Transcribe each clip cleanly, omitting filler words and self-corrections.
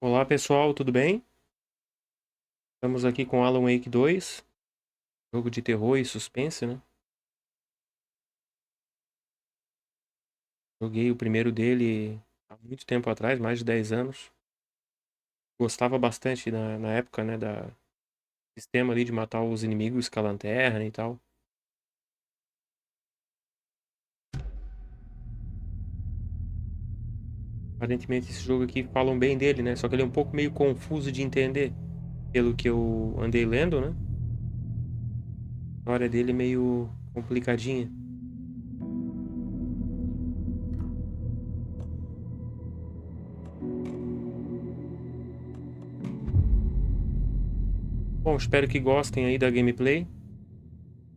Olá pessoal, tudo bem? Estamos aqui com Alan Wake 2, jogo de terror e suspense, né? Joguei o primeiro dele há muito tempo atrás, mais de 10 anos. Gostava bastante na época, né, da sistema ali de matar os inimigos com a lanterna e tal. Aparentemente esse jogo aqui falam bem dele, né? Só que ele é um pouco meio confuso de entender, pelo que eu andei lendo, né? A história dele é meio complicadinha. Bom, espero que gostem aí da gameplay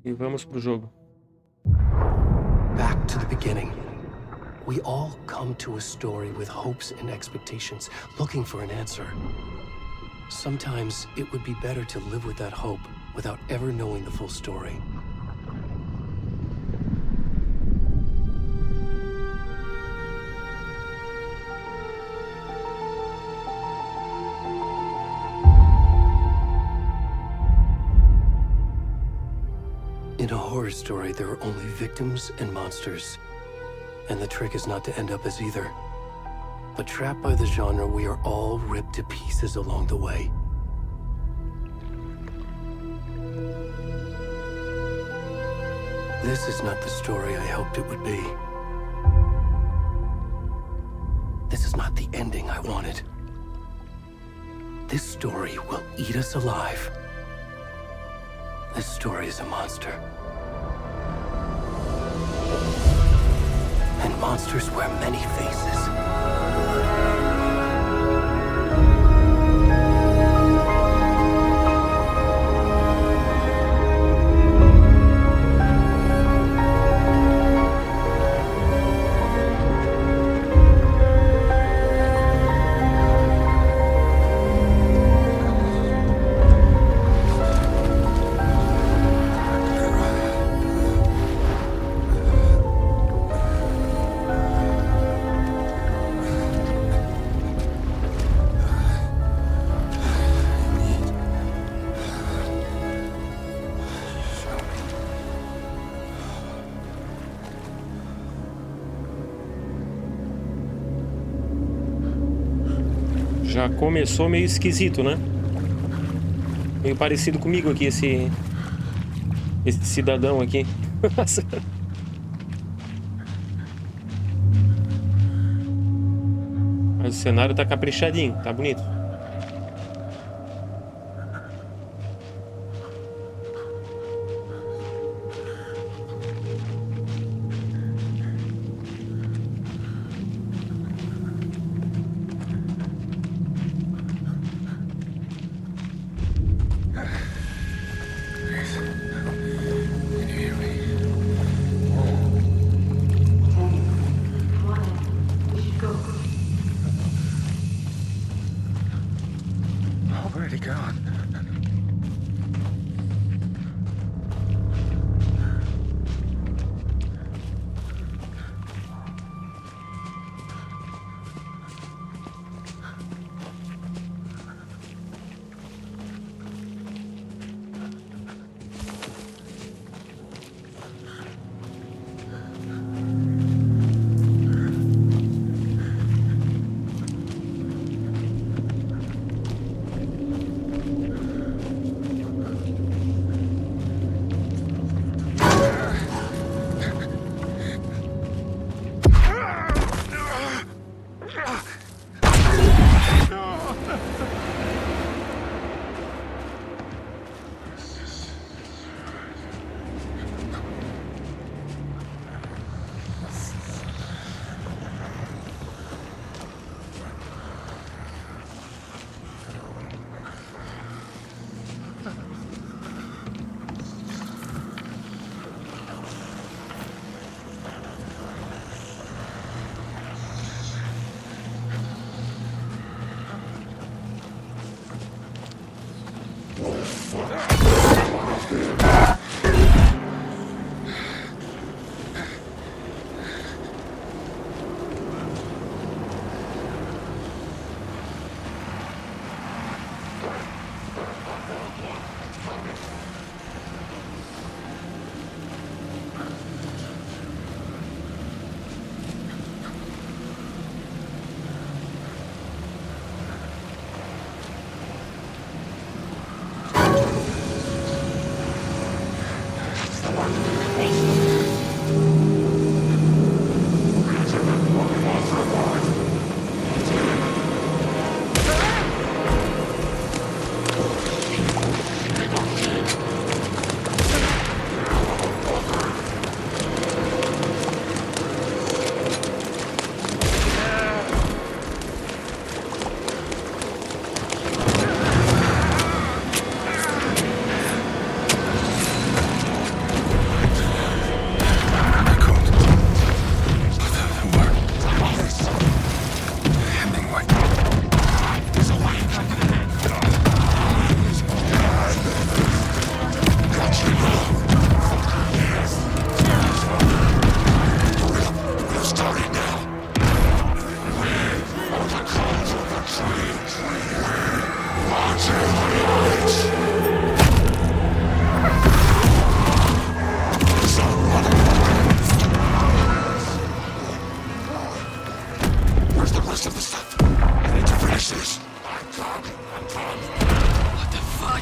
e vamos pro jogo. Back to the beginning. We all come to a story with hopes and expectations, looking for an answer. Sometimes it would be better to live with that hope without ever knowing the full story. In a horror story, there are only victims and monsters. And the trick is not to end up as either. But trapped by the genre, we are all ripped to pieces along the way. This is not the story I hoped it would be. This is not the ending I wanted. This story will eat us alive. This story is a monster. And monsters wear many faces. Já começou meio esquisito, né? Meio parecido comigo aqui, esse cidadão aqui. Mas o cenário tá caprichadinho, tá bonito. Already gone. rest of the stuff. I need to finish this. I'm coming. What the fuck?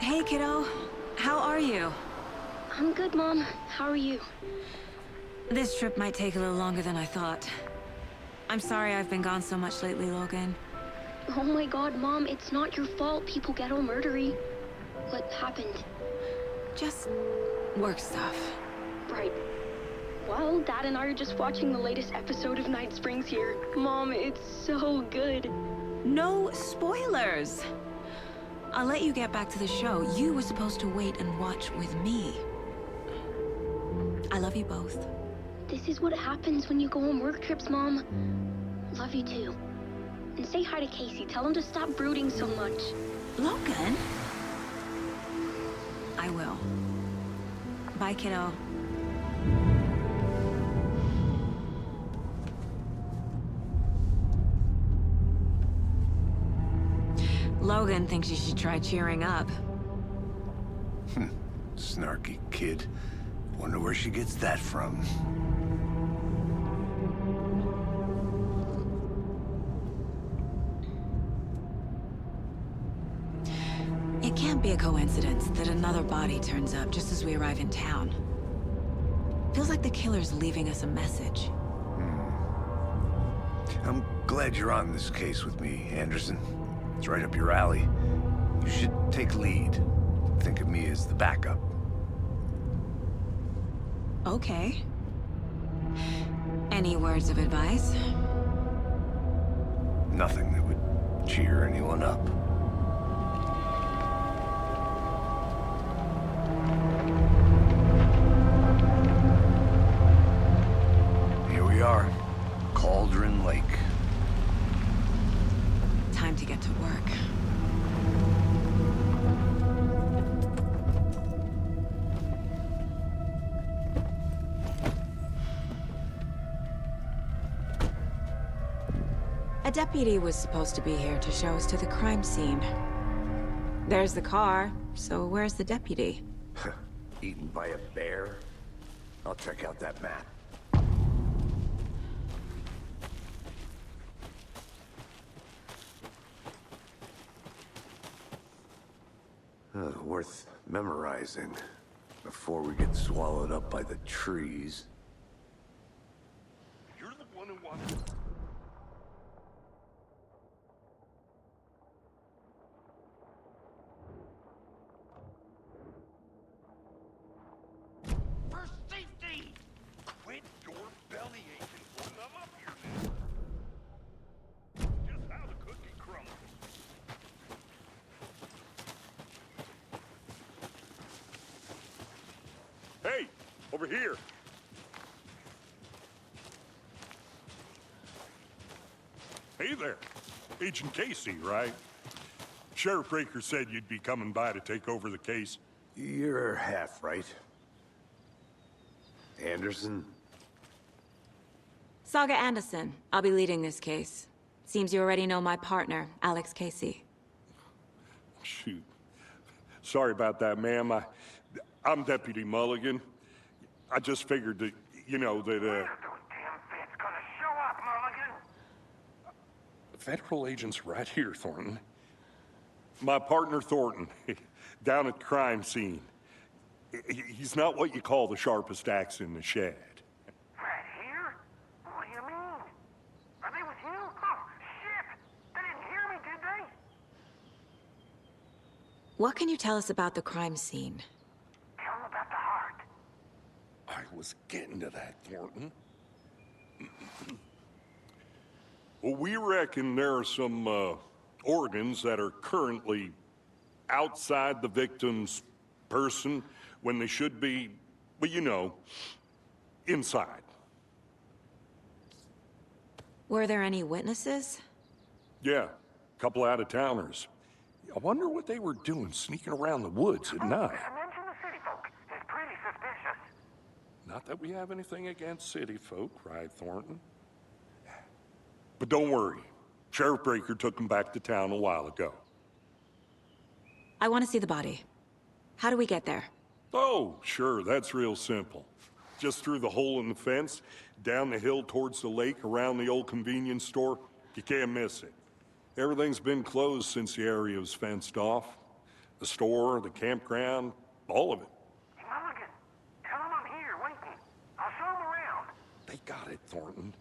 Hey, kiddo. How are you? I'm good, Mom. How are you? This trip might take a little longer than I thought. I'm sorry I've been gone so much lately, Logan. Oh my god, Mom, it's not your fault people get all murdery. What happened? Just work stuff. Right. Well, Dad and I are just watching the latest episode of Night Springs here. Mom, it's so good. No spoilers! I'll let you get back to the show. You were supposed to wait and watch with me. I love you both. This is what happens when you go on work trips, Mom. Love you too. And say hi to Casey. Tell him to stop brooding so much. Logan? I will. Bye, kiddo. Logan thinks you should try cheering up. Snarky kid. Wonder where she gets that from. It can't be a coincidence that another body turns up just as we arrive in town. Feels like the killer's leaving us a message. I'm glad you're on this case with me, Anderson. It's right up your alley. You should take lead. Think of me as the backup. Okay. Any words of advice? Nothing that would cheer anyone up. Here we are. Cauldron Lake. Time to get to work. A deputy was supposed to be here to show us to the crime scene. There's the car, so where's the deputy? Eaten by a bear? I'll check out that map. Worth memorizing before we get swallowed up by the trees. You're the one who wanted... For safety! Quit your belly aching when I'm up here now. Just how the cookie crumbles. Hey, over here. Hey there. Agent Casey, right? Sheriff Breaker said you'd be coming by to take over the case. You're half right. Anderson? Saga Anderson. I'll be leading this case. Seems you already know my partner, Alex Casey. Shoot. Sorry about that, ma'am. I'm Deputy Mulligan. I just figured that, you know, that, Federal agent's right here, Thornton. My partner, Thornton, down at the crime scene. He's not what you call the sharpest axe in the shed. Right here? What do you mean? What can you tell us about the crime scene? Tell him about the heart. I was getting to that, Thornton. Well, we reckon there are some organs that are currently outside the victim's person when they should be, well, you know, inside. Were there any witnesses? Yeah, a couple out-of-towners. I wonder what they were doing sneaking around the woods at night. Mention the city folk. It's pretty suspicious. Not that we have anything against city folk, right, Thornton? But don't worry. Sheriff Breaker took them back to town a while ago. I want to see the body. How do we get there? Oh, sure, that's real simple. Just through the hole in the fence, down the hill towards the lake, around the old convenience store. You can't miss it. Everything's been closed since the area was fenced off. The store, the campground, all of it. Mulligan, tell him I'm here waiting. I'll show him around. They got it, Thornton.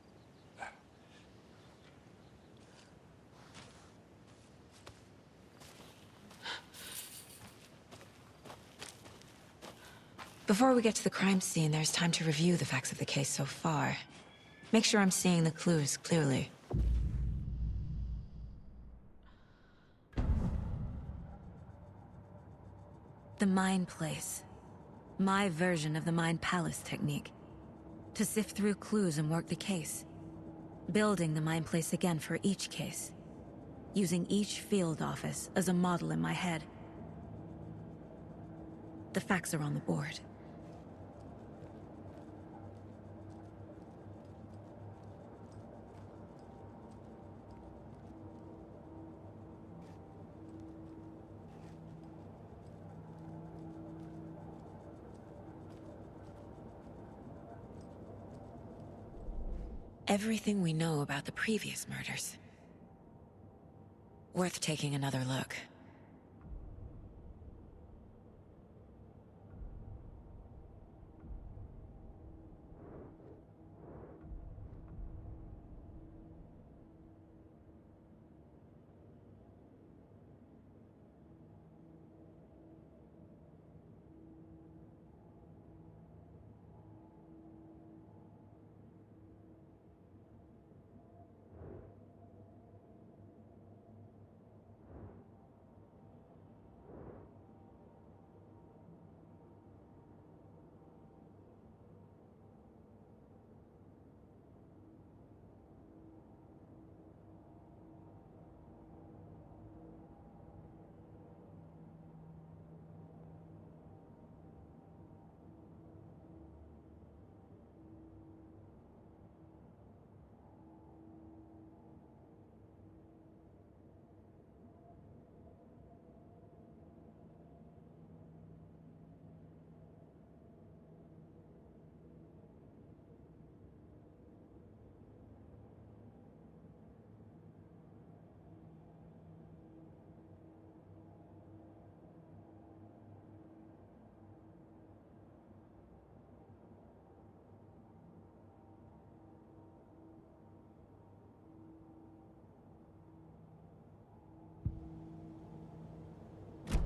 Before we get to the crime scene, there's time to review the facts of the case so far. Make sure I'm seeing the clues clearly. The Mind Place. My version of the Mind Palace technique. To sift through clues and work the case. Building the Mind Place again for each case. Using each field office as a model in my head. The facts are on the board. Everything we know about the previous murders. Worth taking another look.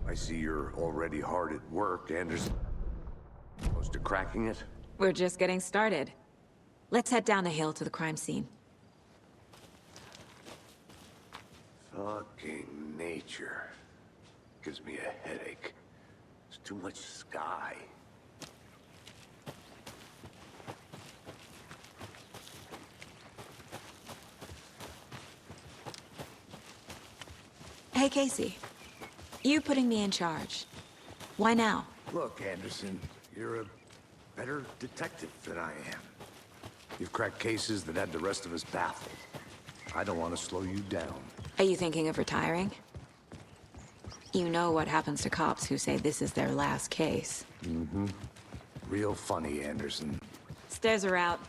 I see you're already hard at work, Anderson. Close to cracking it? We're just getting started. Let's head down the hill to the crime scene. Fucking nature. Gives me a headache. There's too much sky. Hey, Casey. You putting me in charge. Why now? Look, Anderson, you're a better detective than I am. You've cracked cases that had the rest of us baffled. I don't want to slow you down. Are you thinking of retiring? You know what happens to cops who say this is their last case. Mm-hmm. Real funny, Anderson. Stairs are out.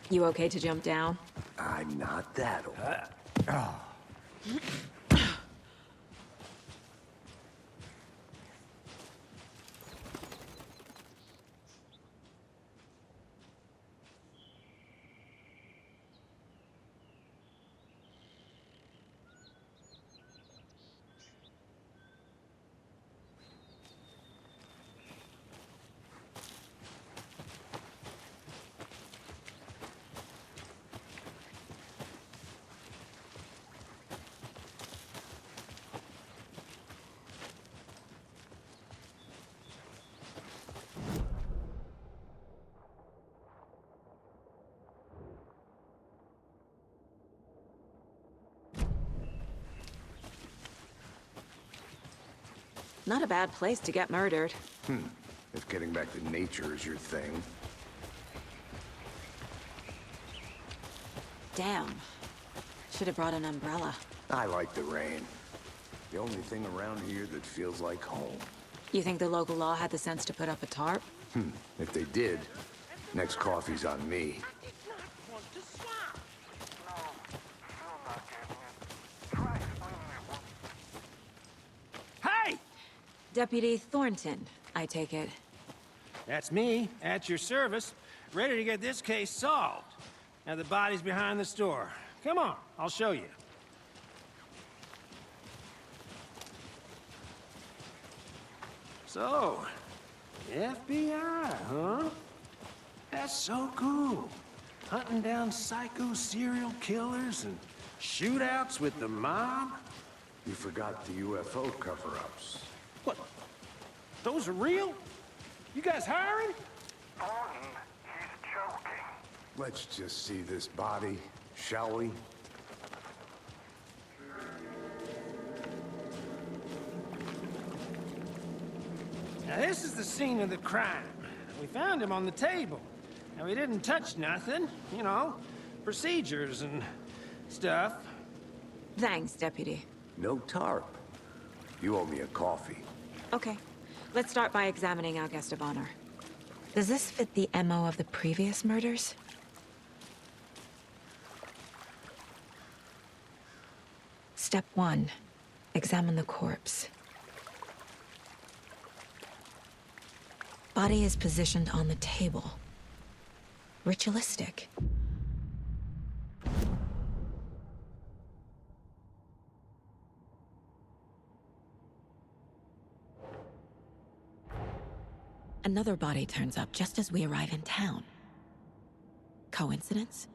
You okay to jump down? I'm not that old. Not a bad place to get murdered. If getting back to nature is your thing. Damn. Should have brought an umbrella. I like the rain. The only thing around here that feels like home. You think the local law had the sense to put up a tarp? If they did, next coffee's on me. Hey! Deputy Thornton, I take it. That's me, at your service, ready to get this case solved. Now the body's behind the store. Come on, I'll show you. So, FBI, huh? That's so cool. Hunting down psycho serial killers and shootouts with the mob? You forgot the UFO cover-ups. What? Those are real? You guys hiring? Thornton, he's joking. Let's just see this body, shall we? Now this is the scene of the crime. We found him on the table. Now we didn't touch nothing, you know, procedures and stuff. Thanks, Deputy. No tarp. You owe me a coffee. Okay. Let's start by examining our guest of honor. Does this fit the MO of the previous murders? Step 1. Examine the corpse. Body is positioned on the table. Ritualistic. Another body turns up just as we arrive in town. Coincidence?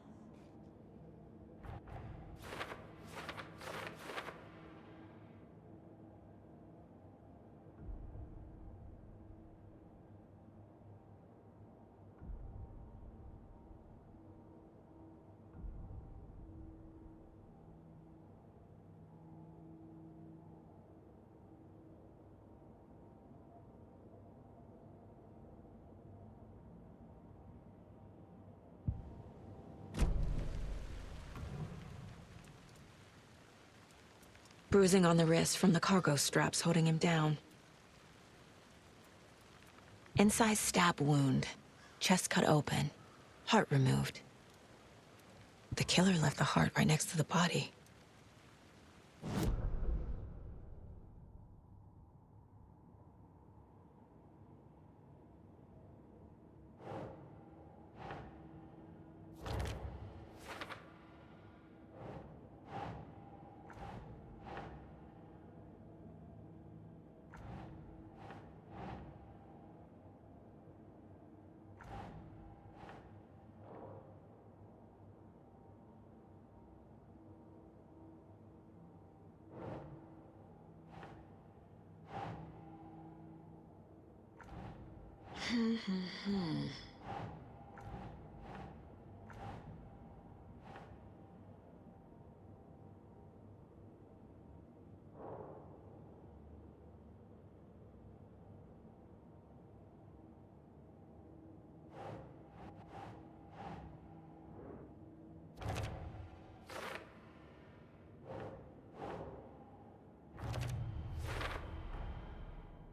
Bruising on the wrist from the cargo straps holding him down. Incised stab wound. Chest cut open. Heart removed. The killer left the heart right next to the body.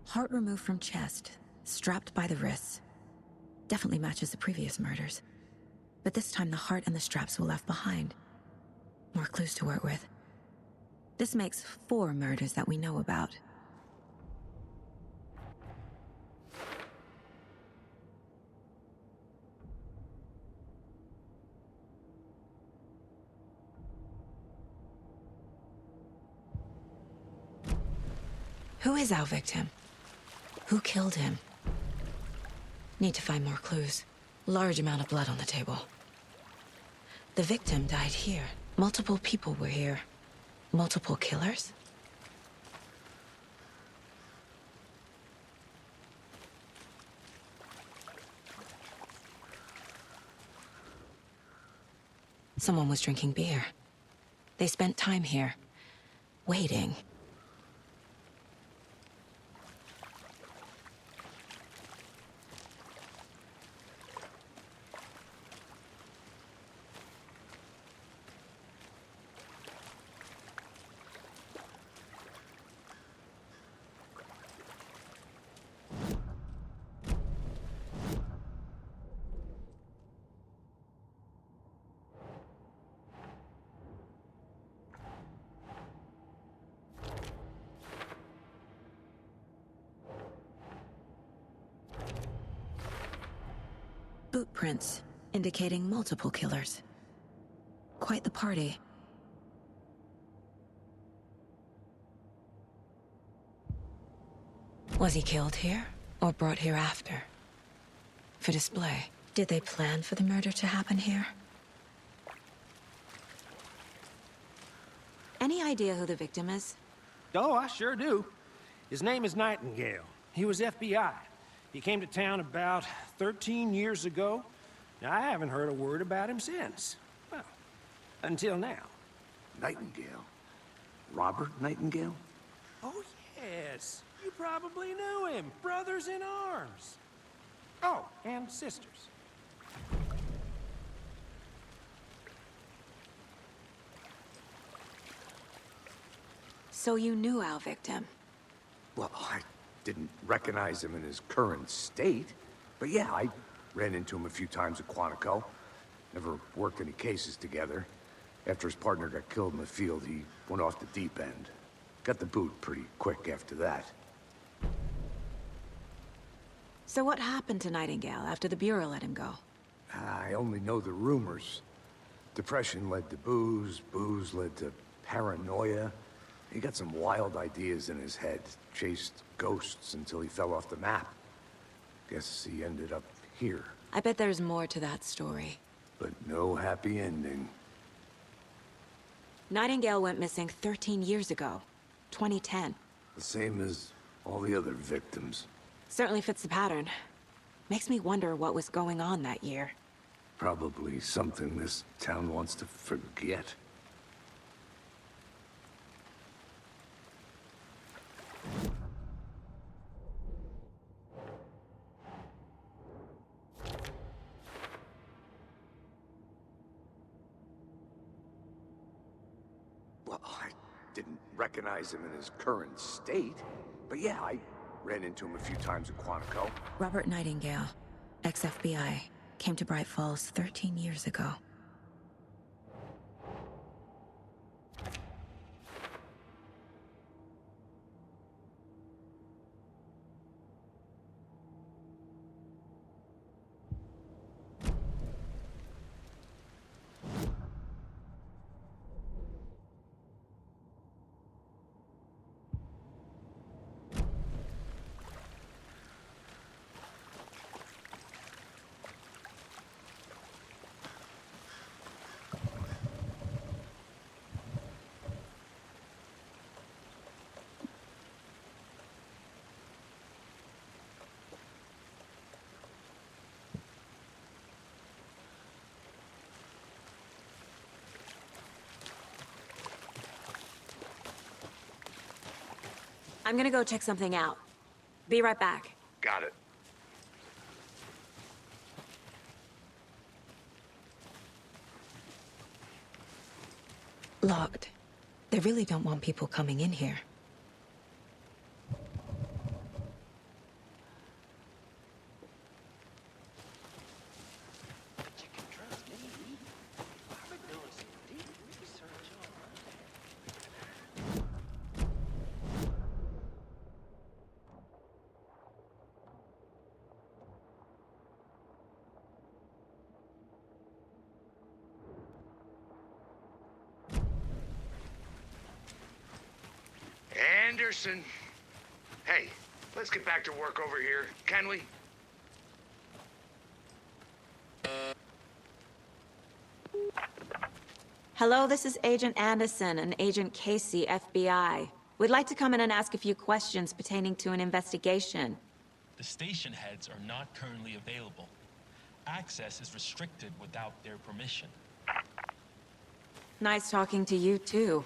Heart removed from chest, strapped by the wrists. Definitely matches the previous murders. But this time the heart and the straps were left behind. More clues to work with. This makes 4 murders that we know about. Who is our victim? Who killed him? Need to find more clues. Large amount of blood on the table. The victim died here. Multiple people were here. Multiple killers? Someone was drinking beer. They spent time here, waiting. boot prints, indicating multiple killers. Quite the party. Was he killed here, or brought here after? For display. Did they plan for the murder to happen here? Any idea who the victim is? Oh, I sure do. His name is Nightingale. He was FBI. He came to town about 13 years ago. Now, I haven't heard a word about him since. Well, until now. Nightingale? Robert Nightingale? Oh, yes. You probably knew him. Brothers in arms. Oh, and sisters. So you knew our victim? Well, I didn't recognize him in his current state. But yeah, I ran into him a few times at Quantico. Never worked any cases together. After his partner got killed in the field, he went off the deep end. Got the boot pretty quick after that. So what happened to Nightingale after the Bureau let him go? I only know the rumors. Depression led to booze, booze led to paranoia. He got some wild ideas in his head, chased ghosts until he fell off the map. Guess he ended up here. I bet there's more to that story. But no happy ending. Nightingale went missing 13 years ago. 2010. The same as all the other victims. Certainly fits the pattern. Makes me wonder what was going on that year. Probably something this town wants to forget. Well, I didn't recognize him in his current state. But yeah, I ran into him a few times at Quantico. Robert Nightingale, ex-FBI, came to Bright Falls 13 years ago. I'm gonna go check something out. Be right back. Got it. Locked. They really don't want people coming in here. Anderson. Hey, let's get back to work over here, can we? Hello, this is Agent Anderson and Agent Casey, FBI. We'd like to come in and ask a few questions pertaining to an investigation. The station heads are not currently available. Access is restricted without their permission. Nice talking to you, too.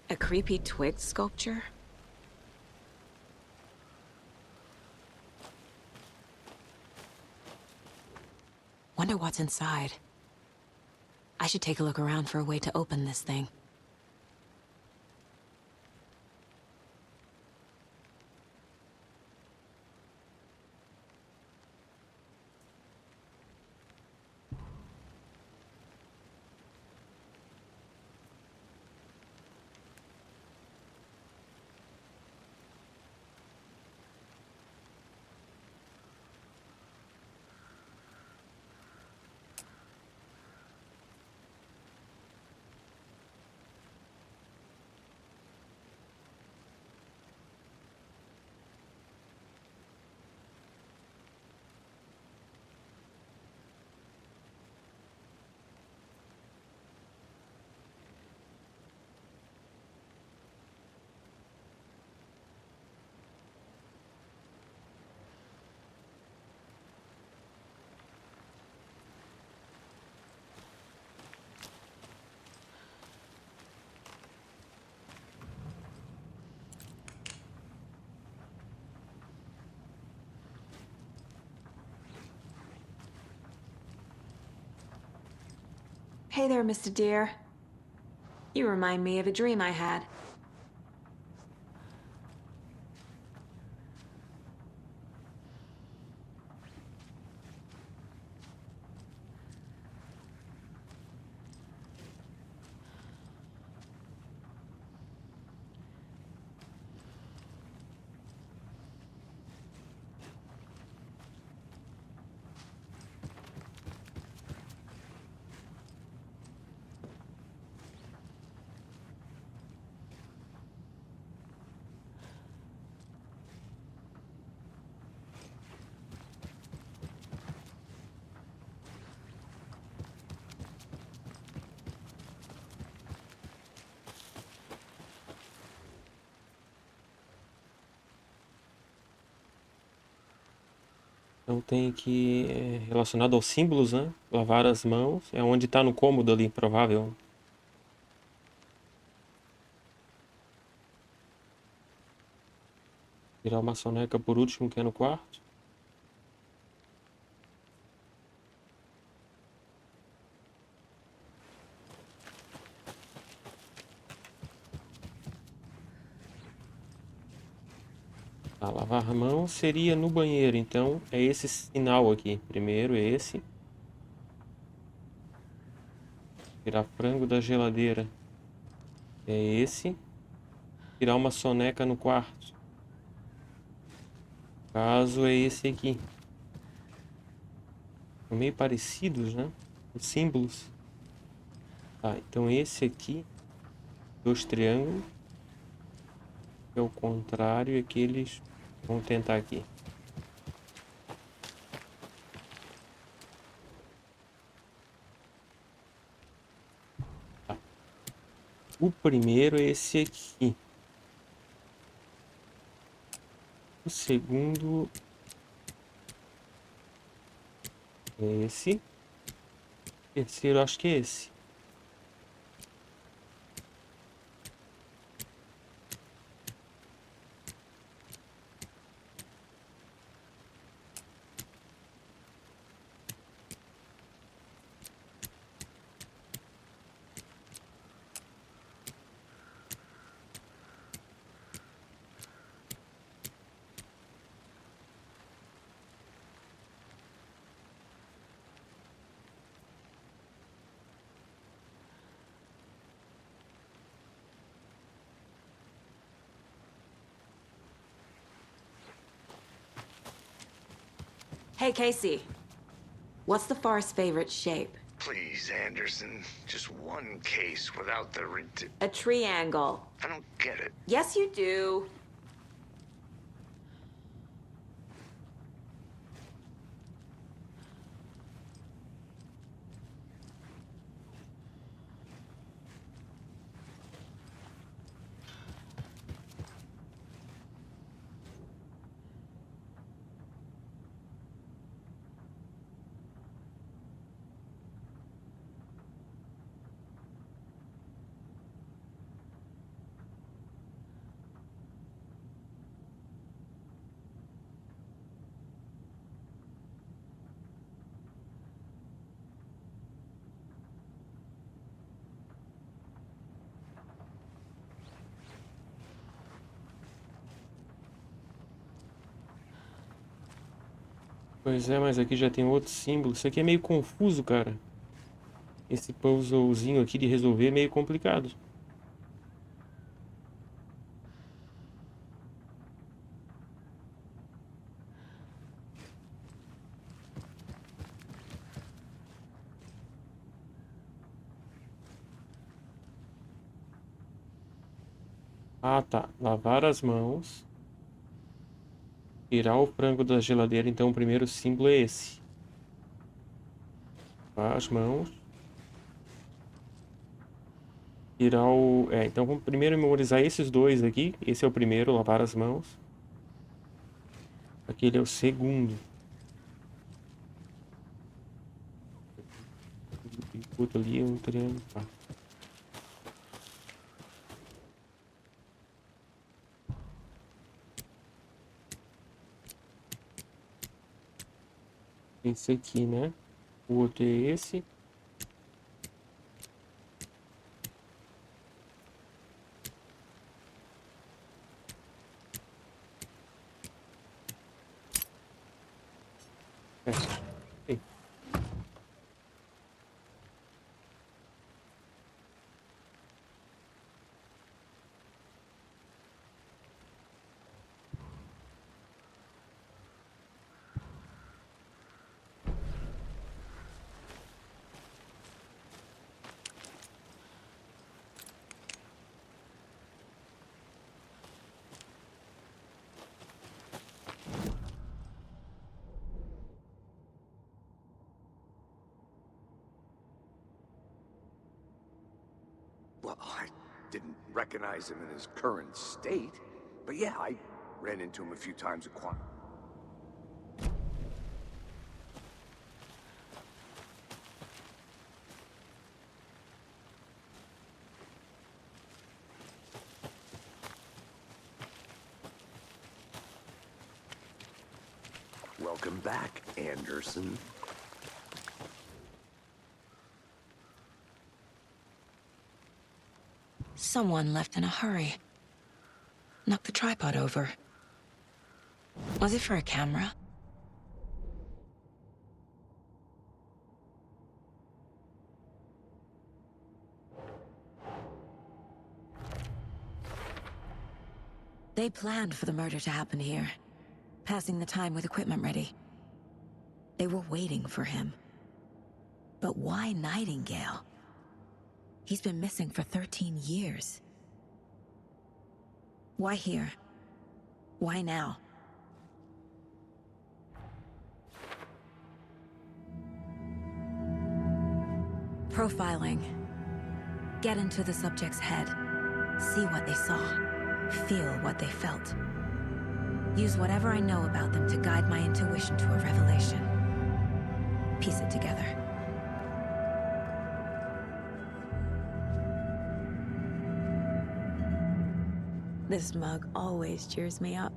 A creepy twig sculpture? Wonder what's inside. I should take a look around for a way to open this thing. Hey there, Mr. Deer. You remind me of a dream I had. Então tem aqui relacionado aos símbolos, né? Lavar as mãos. É onde tá no cômodo ali, provável. Virar uma soneca por último, que é no quarto. Tá, lavar a mão seria no banheiro, então é esse sinal aqui. Primeiro esse. Tirar frango da geladeira. É esse. Tirar uma soneca no quarto. Caso é esse aqui. São meio parecidos, né? Os símbolos. Tá, então esse aqui. 2 triângulos. É o contrário e aqueles. Vamos tentar aqui. Tá. O primeiro é esse aqui. O segundo é esse. O terceiro acho que é esse. Hey, Casey. What's the far's favorite shape? Please, Anderson. Just one case without the A triangle. I don't get it. Yes, you do. Pois é, mas aqui já tem outro símbolo. Isso aqui é meio confuso, cara. Esse puzzlezinho aqui de resolver é meio complicado. Ah, tá. Lavar as mãos. Tirar o frango da geladeira. Então o primeiro símbolo é esse. Lavar as mãos. Tirar o... então vamos primeiro memorizar esses dois aqui. Esse é o primeiro, lavar as mãos. Aquele é o segundo. Puta, ali é um triângulo. Tá. Esse aqui, né? O outro é esse. Well, I didn't recognize him in his current state, but yeah, I ran into him a few times at Quantico. Welcome back, Anderson. Someone left in a hurry. Knocked the tripod over. Was it for a camera? They planned for the murder to happen here, passing the time with equipment ready. They were waiting for him. But why Nightingale? He's been missing for 13 years. Why here? Why now? Profiling. Get into the subject's head. See what they saw. Feel what they felt. Use whatever I know about them to guide my intuition to a revelation. Piece it together. This mug always cheers me up.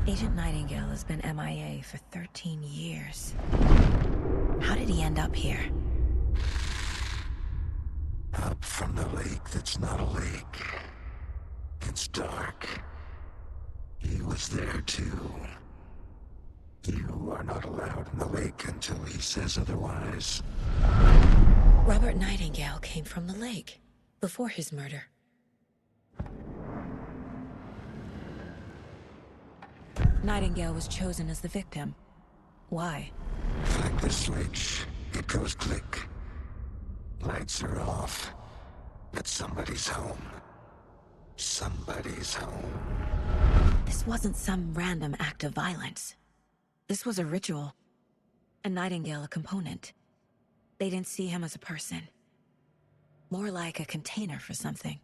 Agent Nightingale has been MIA for 13 years. How did he end up here? Up from the lake that's not a lake. It's dark. He was there too. You are not allowed in the lake until he says otherwise. Robert Nightingale came from the lake, before his murder. Nightingale was chosen as the victim. Why? Flick the switch, it goes click. Lights are off, but somebody's home. Somebody's home. This wasn't some random act of violence. This was a ritual. And Nightingale a component. They didn't see him as a person. More like a container for something.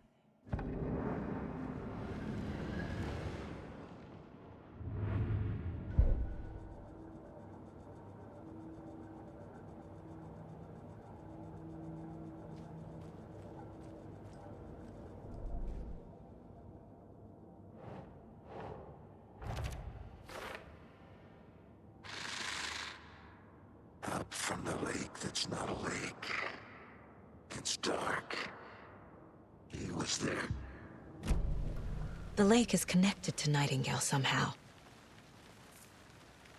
Up from the lake that's not a lake. It's dark. He was there. The lake is connected to Nightingale somehow.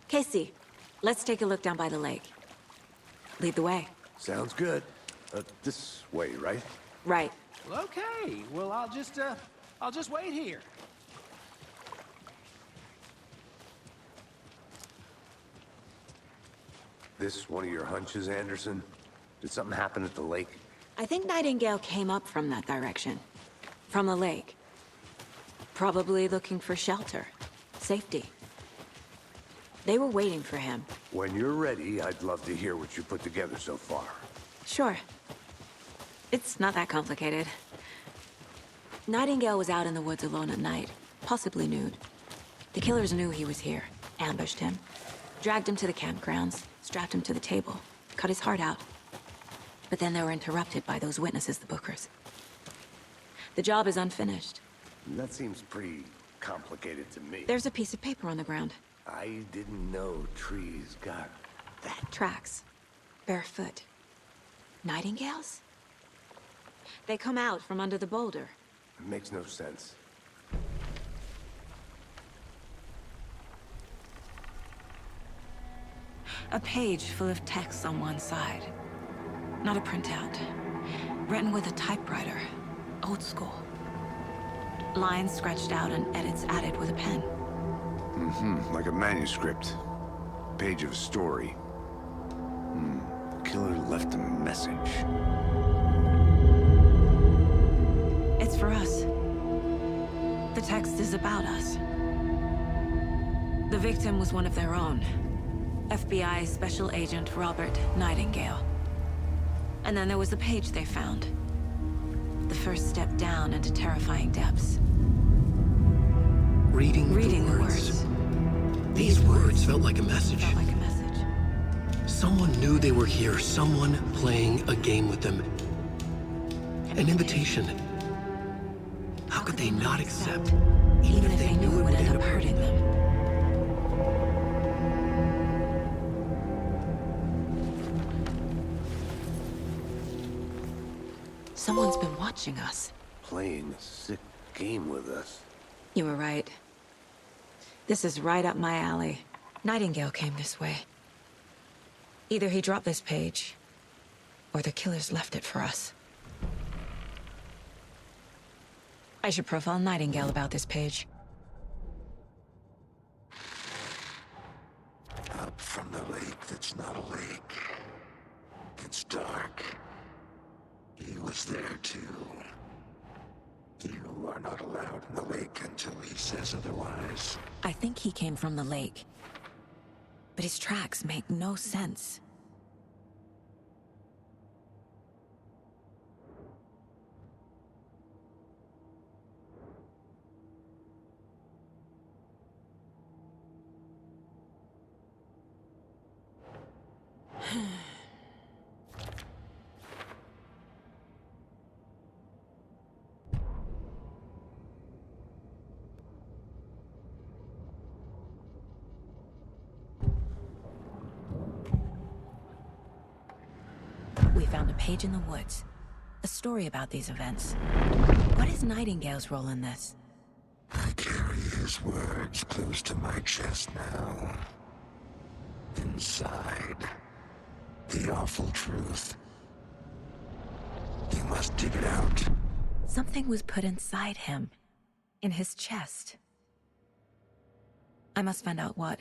Casey, let's take a look down by the lake. Lead the way. Sounds good. This way, right? Right. Well, okay. Well, I'll just wait here. This one of your hunches, Anderson? Did something happen at the lake? I think Nightingale came up from that direction. From the lake. Probably looking for shelter. Safety. They were waiting for him. When you're ready, I'd love to hear what you put together so far. Sure. It's not that complicated. Nightingale was out in the woods alone at night, possibly nude. The killers knew he was here, ambushed him, dragged him to the campgrounds, strapped him to the table, cut his heart out. But then they were interrupted by those witnesses, the Bookers. The job is unfinished. That seems pretty complicated to me. There's a piece of paper on the ground. I didn't know trees got that. Tracks. Barefoot. Nightingales? They come out from under the boulder. It makes no sense. A page full of text on one side. Not a printout. Written with a typewriter. Old school. Lines scratched out and edits added with a pen. Mm-hmm, like a manuscript. Page of a story. Killer left a message. It's for us. The text is about us. The victim was one of their own. FBI Special Agent Robert Nightingale. And then there was the page they found. The first step down into terrifying depths. Reading the words. These words felt like a message. Someone knew they were here, someone playing a game with them. An invitation. How could they not accept, even if they knew it would end up hurting them? Someone's been watching us. Playing a sick game with us. You were right. This is right up my alley. Nightingale came this way. Either he dropped this page, or the killers left it for us. I should profile Nightingale about this page. Up from the lake that's not a lake. It's dark. He was there too. You are not allowed in the lake until he says otherwise. I think he came from the lake. But his tracks make no sense. We found a page in the woods. A story about these events. What is Nightingale's role in this? I carry his words close to my chest now. Inside, the awful truth. You must dig it out. Something was put inside him. In his chest. I must find out what.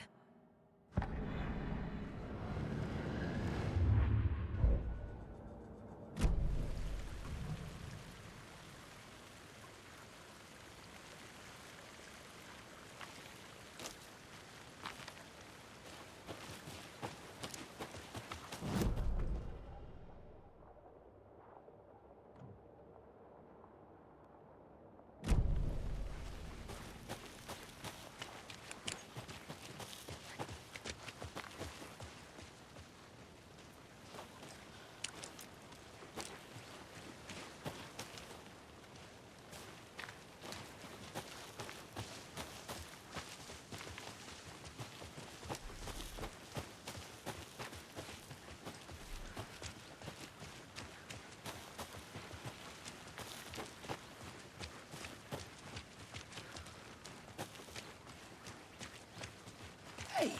Hey,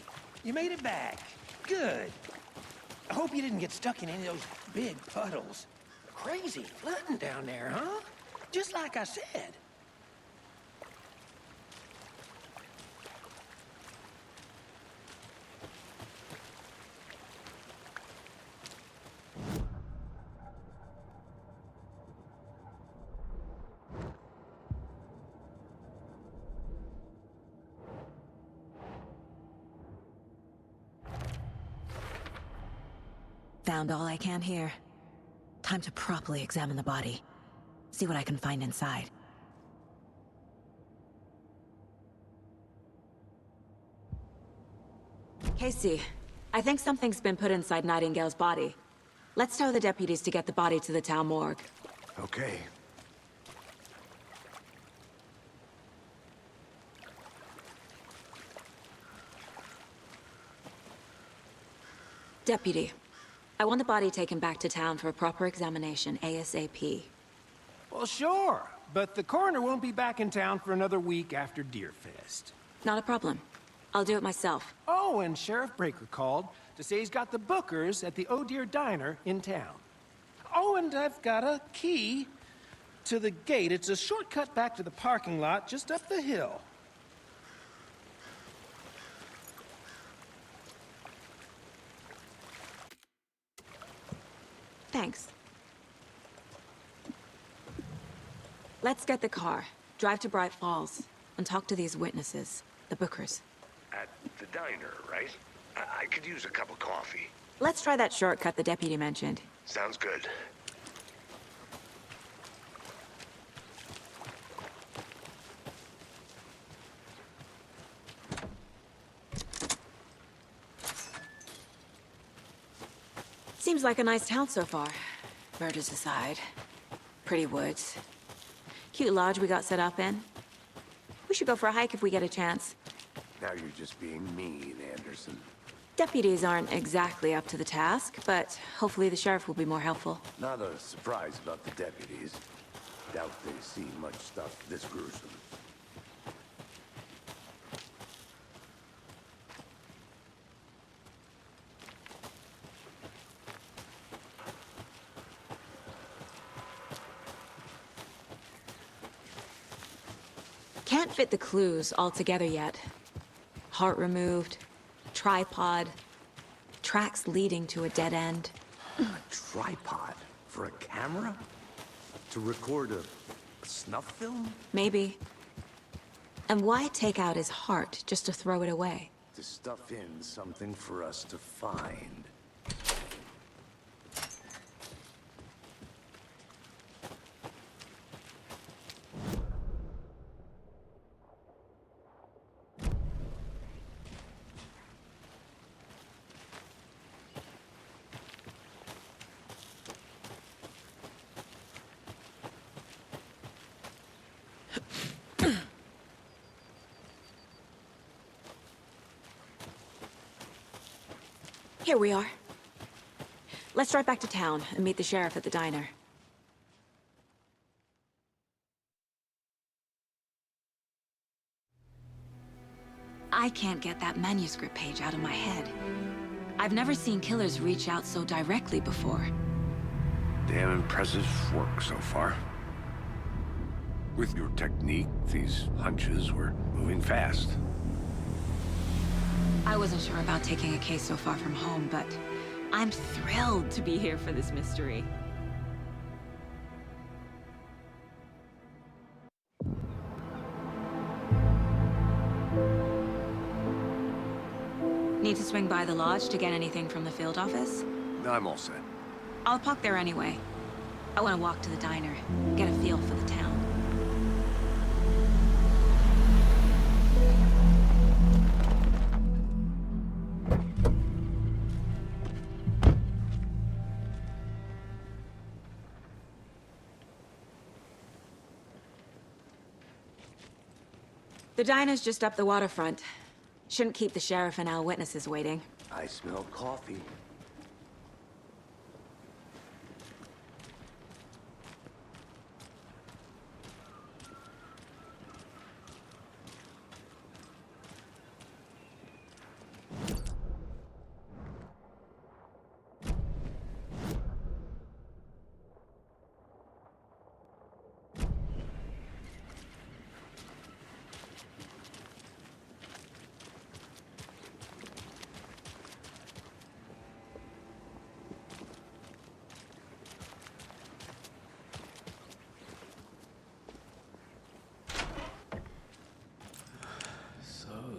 you made it back. Good. I hope you didn't get stuck in any of those big puddles. Crazy flooding down there, huh? Just like I said. Found all I can here. Time to properly examine the body. See what I can find inside. Casey, I think something's been put inside Nightingale's body. Let's tell the deputies to get the body to the town morgue. Okay. Deputy, I want the body taken back to town for a proper examination, ASAP. Well, sure, but the coroner won't be back in town for another week after Deerfest. Not a problem. I'll do it myself. Oh, and Sheriff Breaker called to say he's got the bookers at the Oh Dear Diner in town. Oh, and I've got a key to the gate. It's a shortcut back to the parking lot just up the hill. Thanks. Let's get the car, drive to Bright Falls, and talk to these witnesses, the bookers. At the diner, right? I could use a cup of coffee. Let's try that shortcut the deputy mentioned. Sounds good. Seems like a nice town so far. Murders aside. Pretty woods. Cute lodge we got set up in. We should go for a hike if we get a chance. Now you're just being mean, Anderson. Deputies aren't exactly up to the task, but hopefully the sheriff will be more helpful. Not a surprise about the deputies. Doubt they've seen much stuff this gruesome. Can't fit the clues all together yet. Heart removed, tripod, tracks leading to a dead end. A tripod? For a camera? To record a snuff film? Maybe. And why take out his heart just to throw it away? To stuff in something for us to find. Here we are. Let's drive back to town and meet the sheriff at the diner. I can't get that manuscript page out of my head. I've never seen killers reach out so directly before. Damn impressive work so far. With your technique, these hunches were moving fast. I wasn't sure about taking a case so far from home, but I'm thrilled to be here for this mystery. Need to swing by the lodge to get anything from the field office? I'm all set. I'll park there anyway. I want to walk to the diner, get a feel for the town. The diner's just up the waterfront. Shouldn't keep the sheriff and our witnesses waiting. I smell coffee.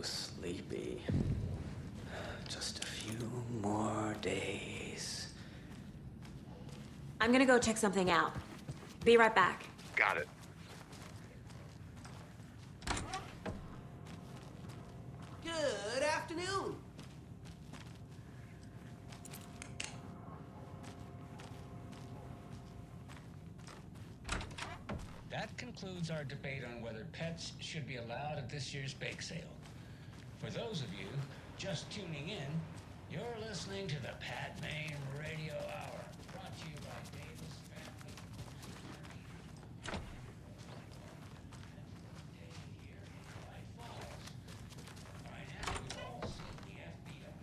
Sleepy. Just a few more days. I'm gonna go check something out. Be right back. Got it. Good afternoon. That concludes our debate on whether pets should be allowed at this year's bake sale. For those of you just tuning in, you're listening to the Pat Maine Radio Hour, brought to you by Davis Family. Here in White Falls. By now, you've all seen the FBI.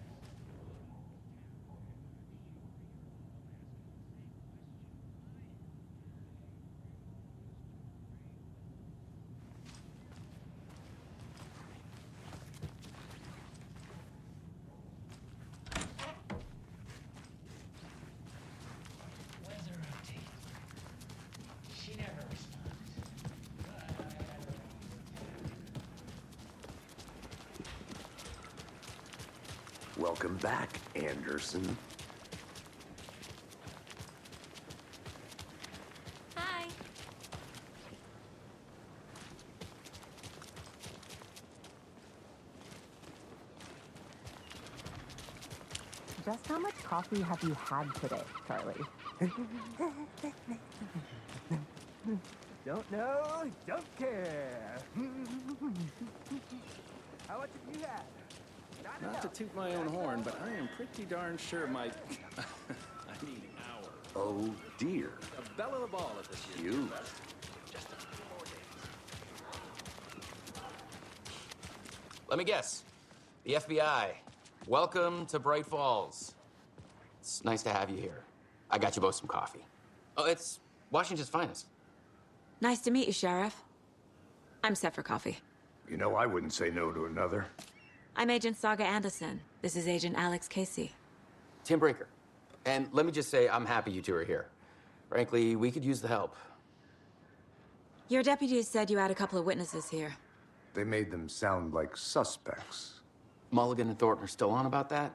Welcome back, Anderson. Hi. Just how much coffee have you had today, Charlie? Don't know, don't care. How much have you had? Not to toot my own horn, but I am pretty darn sure my... I mean, our... Oh, dear. The belle of the ball at this year's You. fest. Just a few more days. Let me guess. The FBI. Welcome to Bright Falls. It's nice to have you here. I got you both some coffee. Oh, it's Washington's finest. Nice to meet you, Sheriff. I'm set for coffee. You know, I wouldn't say no to another. I'm Agent Saga Anderson. This is Agent Alex Casey. Tim Breaker. And let me just say, I'm happy you two are here. Frankly, we could use the help. Your deputies said you had a couple of witnesses here. They made them sound like suspects. Mulligan and Thornton are still on about that?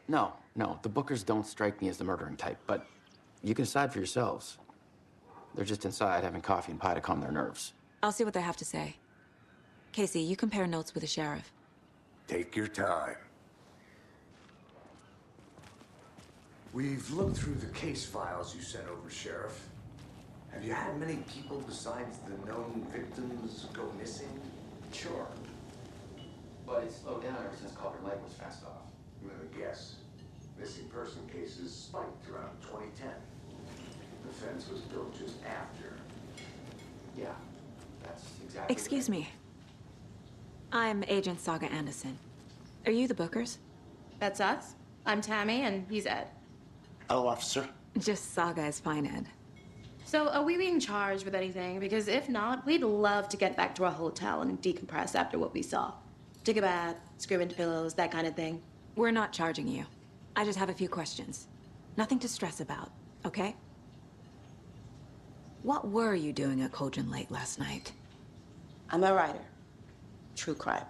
No, the Bookers don't strike me as the murdering type, but you can decide for yourselves. They're just inside having coffee and pie to calm their nerves. I'll see what they have to say. Casey, you compare notes with the sheriff. Take your time. We've looked through the case files you sent over, Sheriff. Have you had many people besides the known victims go missing? Sure. But it slowed down ever since Calder Lake was fast off. Let me guess. Missing person cases spiked around 2010. The fence was built just after. Yeah, that's exactly... Excuse me. I'm Agent Saga Anderson. Are you the Bookers? That's us. I'm Tammy, and he's Ed. Hello, officer. Just Saga is fine, Ed. So, are we being charged with anything? Because if not, we'd love to get back to our hotel and decompress after what we saw. Take a bath, scream into pillows, that kind of thing. We're not charging you. I just have a few questions. Nothing to stress about, okay? What were you doing at Cauldron Lake last night? I'm a writer. True crime.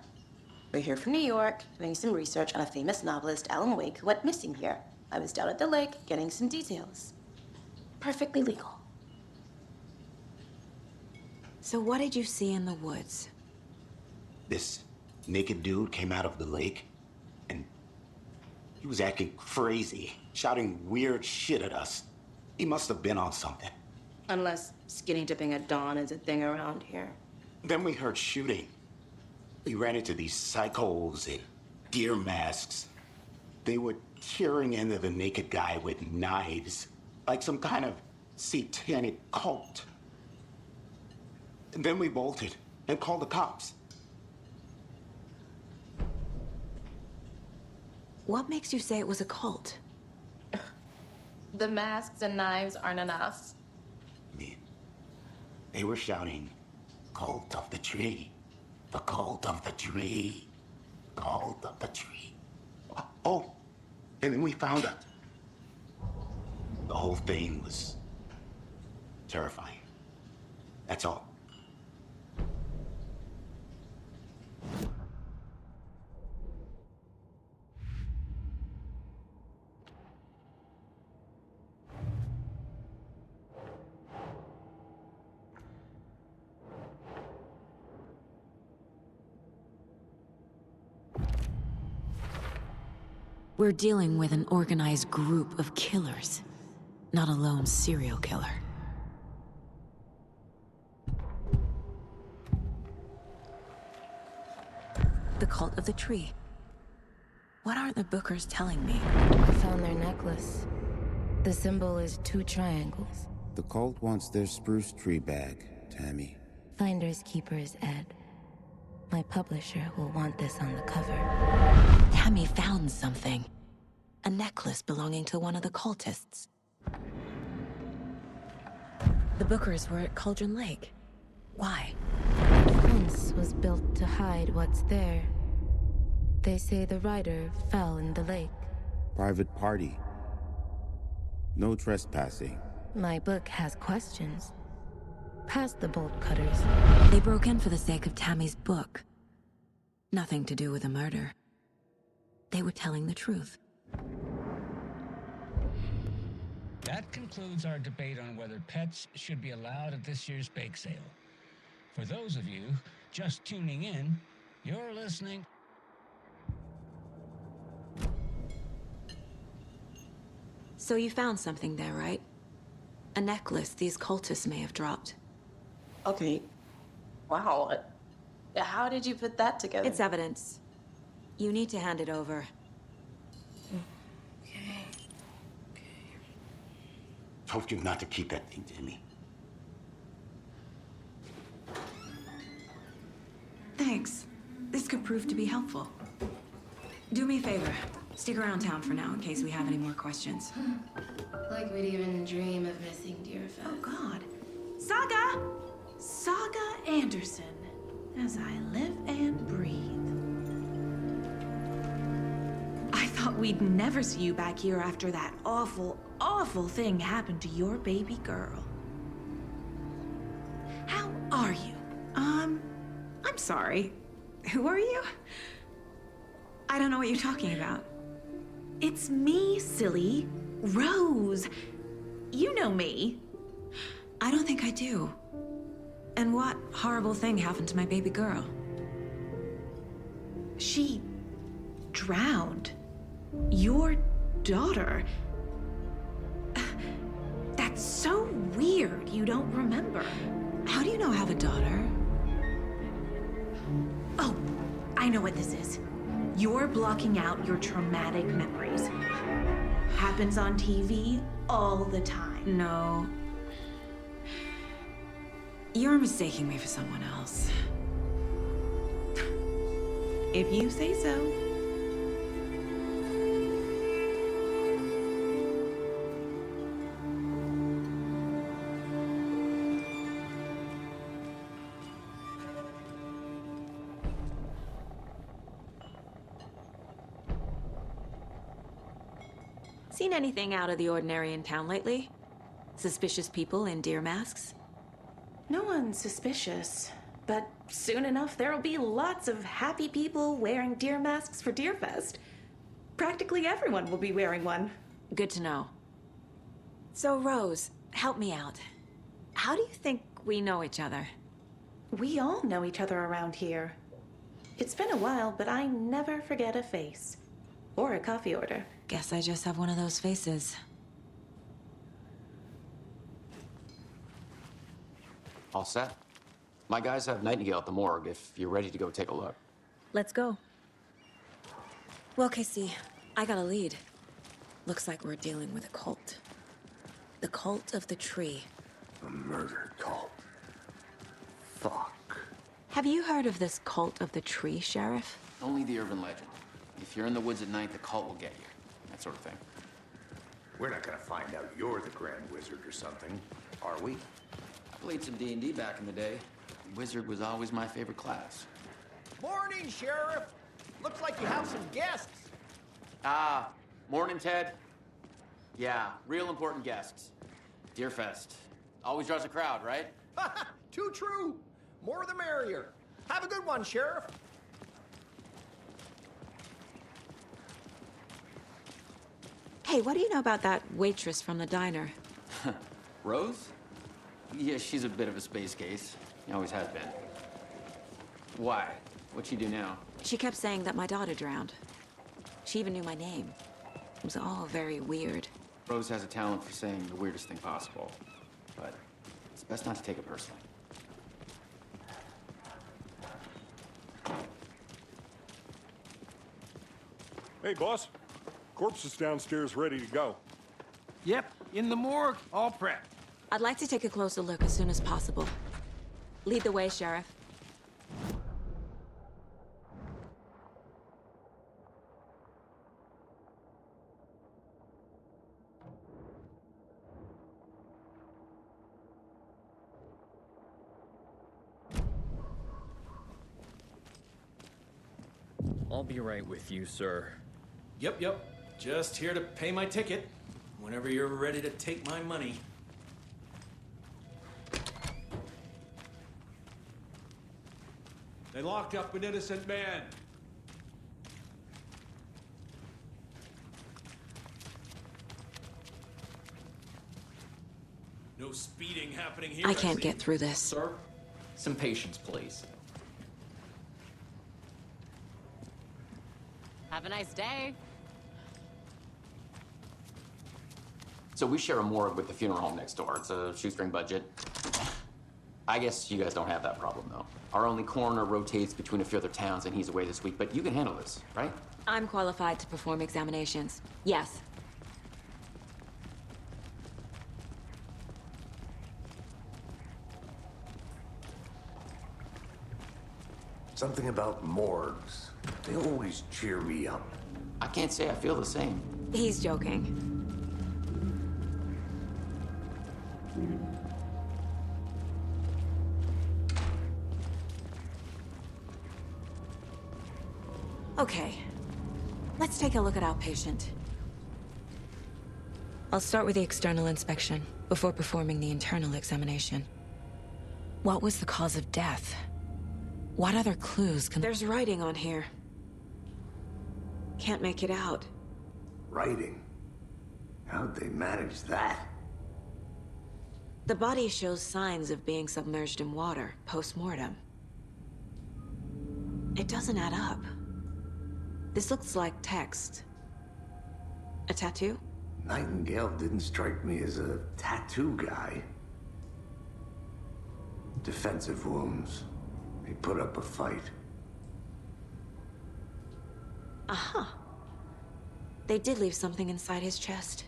We're here from New York, doing some research on a famous novelist, Alan Wake, who went missing here. I was down at the lake, getting some details. Perfectly legal. So what did you see in the woods? This naked dude came out of the lake, and he was acting crazy, shouting weird shit at us. He must have been on something. Unless skinny dipping at dawn is a thing around here. Then we heard shooting. We ran into these psychos in deer masks. They were tearing into the naked guy with knives, like some kind of satanic cult. And then we bolted and called the cops. What makes you say it was a cult? The masks and knives aren't enough. They were shouting, "Cult of the tree, the cult of the tree, cult of the tree." Oh, and then we found it. The whole thing was terrifying. That's all. We're dealing with an organized group of killers, not a lone serial killer. The cult of the tree. What are the Bookers telling me? I found their necklace. The symbol is 2 triangles. The cult wants their spruce tree back, Tammy. Finders keepers, Ed. My publisher will want this on the cover. Tammy found something. A necklace belonging to one of the cultists. The Bookers were at Cauldron Lake. Why? The fence was built to hide what's there. They say the rider fell in the lake. Private party. No trespassing. My book has questions. Past the bolt cutters. They broke in for the sake of Tammy's book. Nothing to do with the murder. they were telling the truth. That concludes our debate on whether pets should be allowed at this year's bake sale. For those of you just tuning in, you're listening. So you found something there, right? A necklace these cultists may have dropped. Okay. Wow. How did you put that together? It's evidence. You need to hand it over. Okay. Told you not to keep that thing to me. Thanks. This could prove to be helpful. Do me a favor. Stick around town for now in case we have any more questions. Like we'd even dream of missing Deerfest. Oh, God. Saga! Saga Anderson. As I live and breathe. I thought we'd never see you back here after that awful, awful thing happened to your baby girl. How are you? I'm sorry. Who are you? I don't know what you're talking about. It's me, silly. Rose. You know me. I don't think I do. And what horrible thing happened to my baby girl? She drowned. Your daughter. That's so weird you don't remember. How do you know I have a daughter? Oh, I know what this is. You're blocking out your traumatic memories. Happens on TV all the time. No. You're mistaking me for someone else. If you say so. Seen anything out of the ordinary in town lately? Suspicious people in deer masks? No one's suspicious, but soon enough there'll be lots of happy people wearing deer masks for Deerfest. Practically everyone will be wearing one. Good to know. So, Rose, help me out. How do you think we know each other? We all know each other around here. It's been a while, but I never forget a face. Or a coffee order. Guess I just have one of those faces. All set? My guys have Nightingale at the morgue if you're ready to go take a look. Let's go. Well, Casey, I got a lead. Looks like we're dealing with a cult. The cult of the tree. A murder cult. Fuck. Have you heard of this cult of the tree, Sheriff? Only the urban legend. If you're in the woods at night, the cult will get you. That sort of thing. We're not gonna find out you're the Grand Wizard or something, are we? I played some D&D back in the day. Wizard was always my favorite class. Morning, Sheriff. Looks like you have some guests. Morning, Ted. Yeah, real important guests. Deerfest. Always draws a crowd, right? Too true. More the merrier. Have a good one, Sheriff. Hey, what do you know about that waitress from the diner? Rose? Yeah, she's a bit of a space case. She always has been. Why? What'd she do now? She kept saying that my daughter drowned. She even knew my name. It was all very weird. Rose has a talent for saying the weirdest thing possible. But it's best not to take it personally. Hey, boss. Corpse is downstairs ready to go. Yep, in the morgue, all prepped. I'd like to take a closer look as soon as possible. Lead the way, Sheriff. I'll be right with you, sir. Yep. Just here to pay my ticket. Whenever you're ready to take my money. They locked up an innocent man. no speeding happening here. I can't see. get through this. Sir, some patience, please. Have a nice day. So we share a morgue with the funeral home next door. It's a shoestring budget. I guess you guys don't have that problem, though. Our only coroner rotates between a few other towns, and he's away this week, but you can handle this, right? I'm qualified to perform examinations. Yes. Something about morgues. They always cheer me up. I can't say I feel the same. He's joking. Okay. Let's take a look at our patient. I'll start with the external inspection before performing the internal examination. What was the cause of death? What other clues can... There's writing on here. Can't make it out. Writing? How'd they manage that? The body shows signs of being submerged in water, post-mortem. It doesn't add up. This looks like text. A tattoo? Nightingale didn't strike me as a tattoo guy. Defensive wounds. He put up a fight. Uh-huh. They did leave something inside his chest.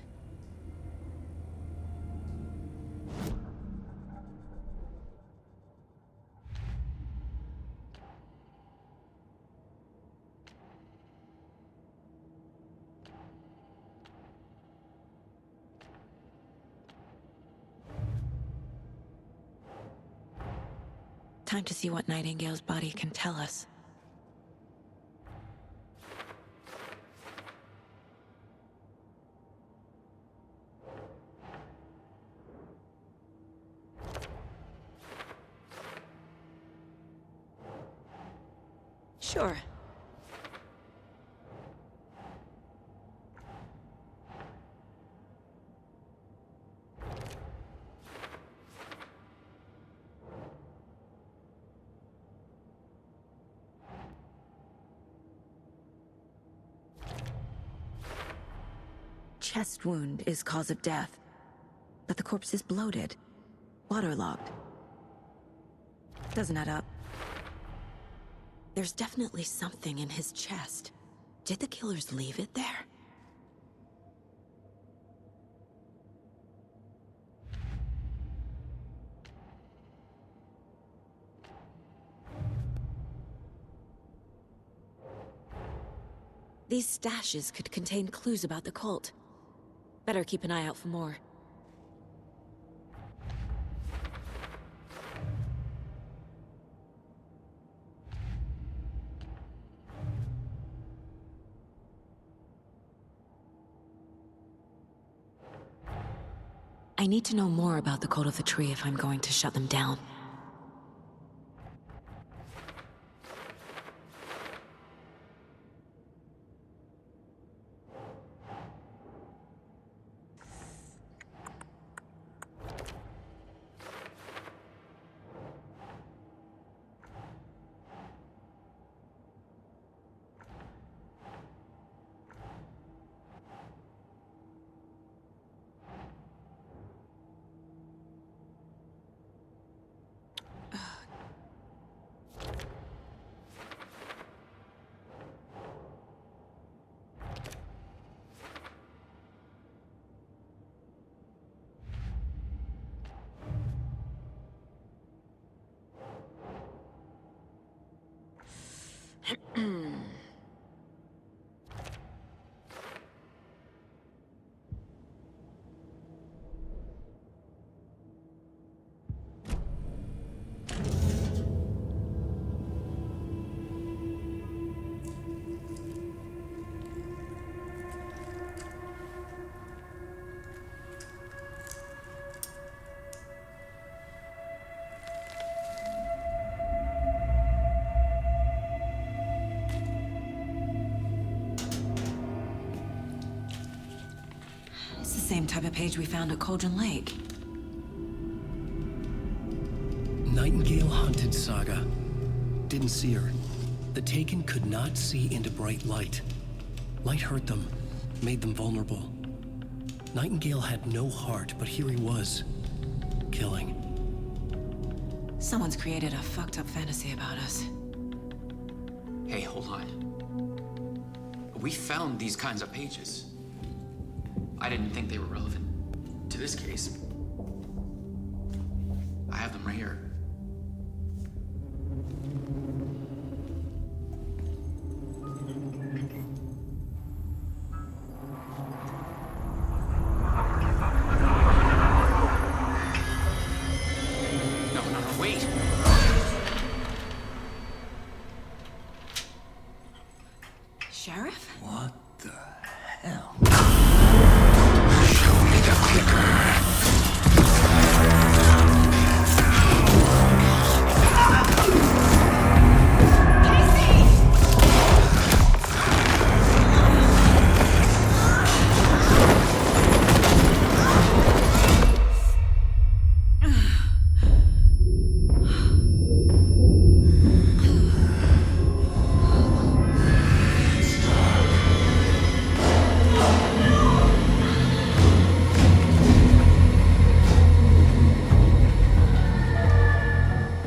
Time to see what Nightingale's body can tell us. Sure. Chest wound is cause of death, but the corpse is bloated, waterlogged. Doesn't add up. There's definitely something in his chest. Did the killers leave it there? These stashes could contain clues about the cult. Better keep an eye out for more. I need to know more about the Cult of the Tree if I'm going to shut them down. It's the same type of page we found at Cauldron Lake. Nightingale hunted Saga. Didn't see her. The Taken could not see into bright light. Light hurt them, made them vulnerable. Nightingale had no heart, but here he was, killing. Someone's created a fucked up fantasy about us. Hey, hold on. We found these kinds of pages. I didn't think they were relevant to this case. I have them right here. No, wait! Sheriff? What the hell? Show me the clicker.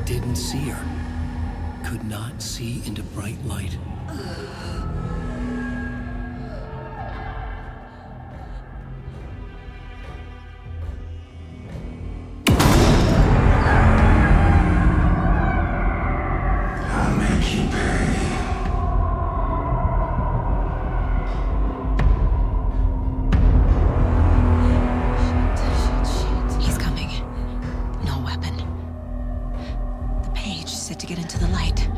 Didn't see her. Could not see into bright light. I'll make you pay. He's coming. No weapon. The page said to get into the light.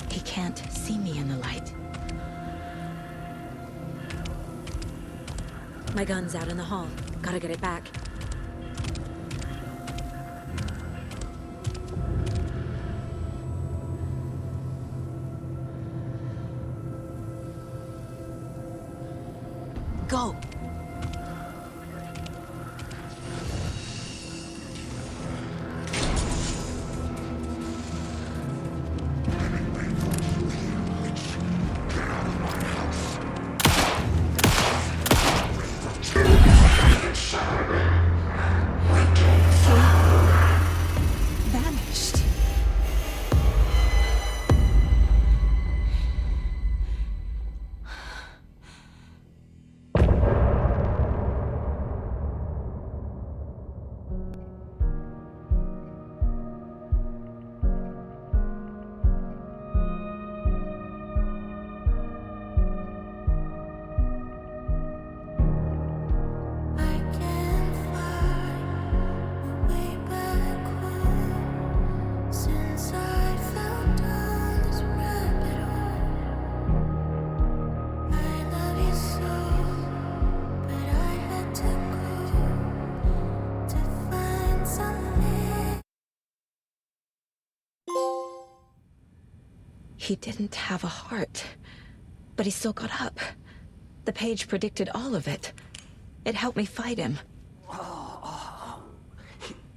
He can't see me in the light. My gun's out in the hall. Gotta get it back. Go! Vanished. He didn't have a heart, but he still got up. The page predicted all of it. It helped me fight him.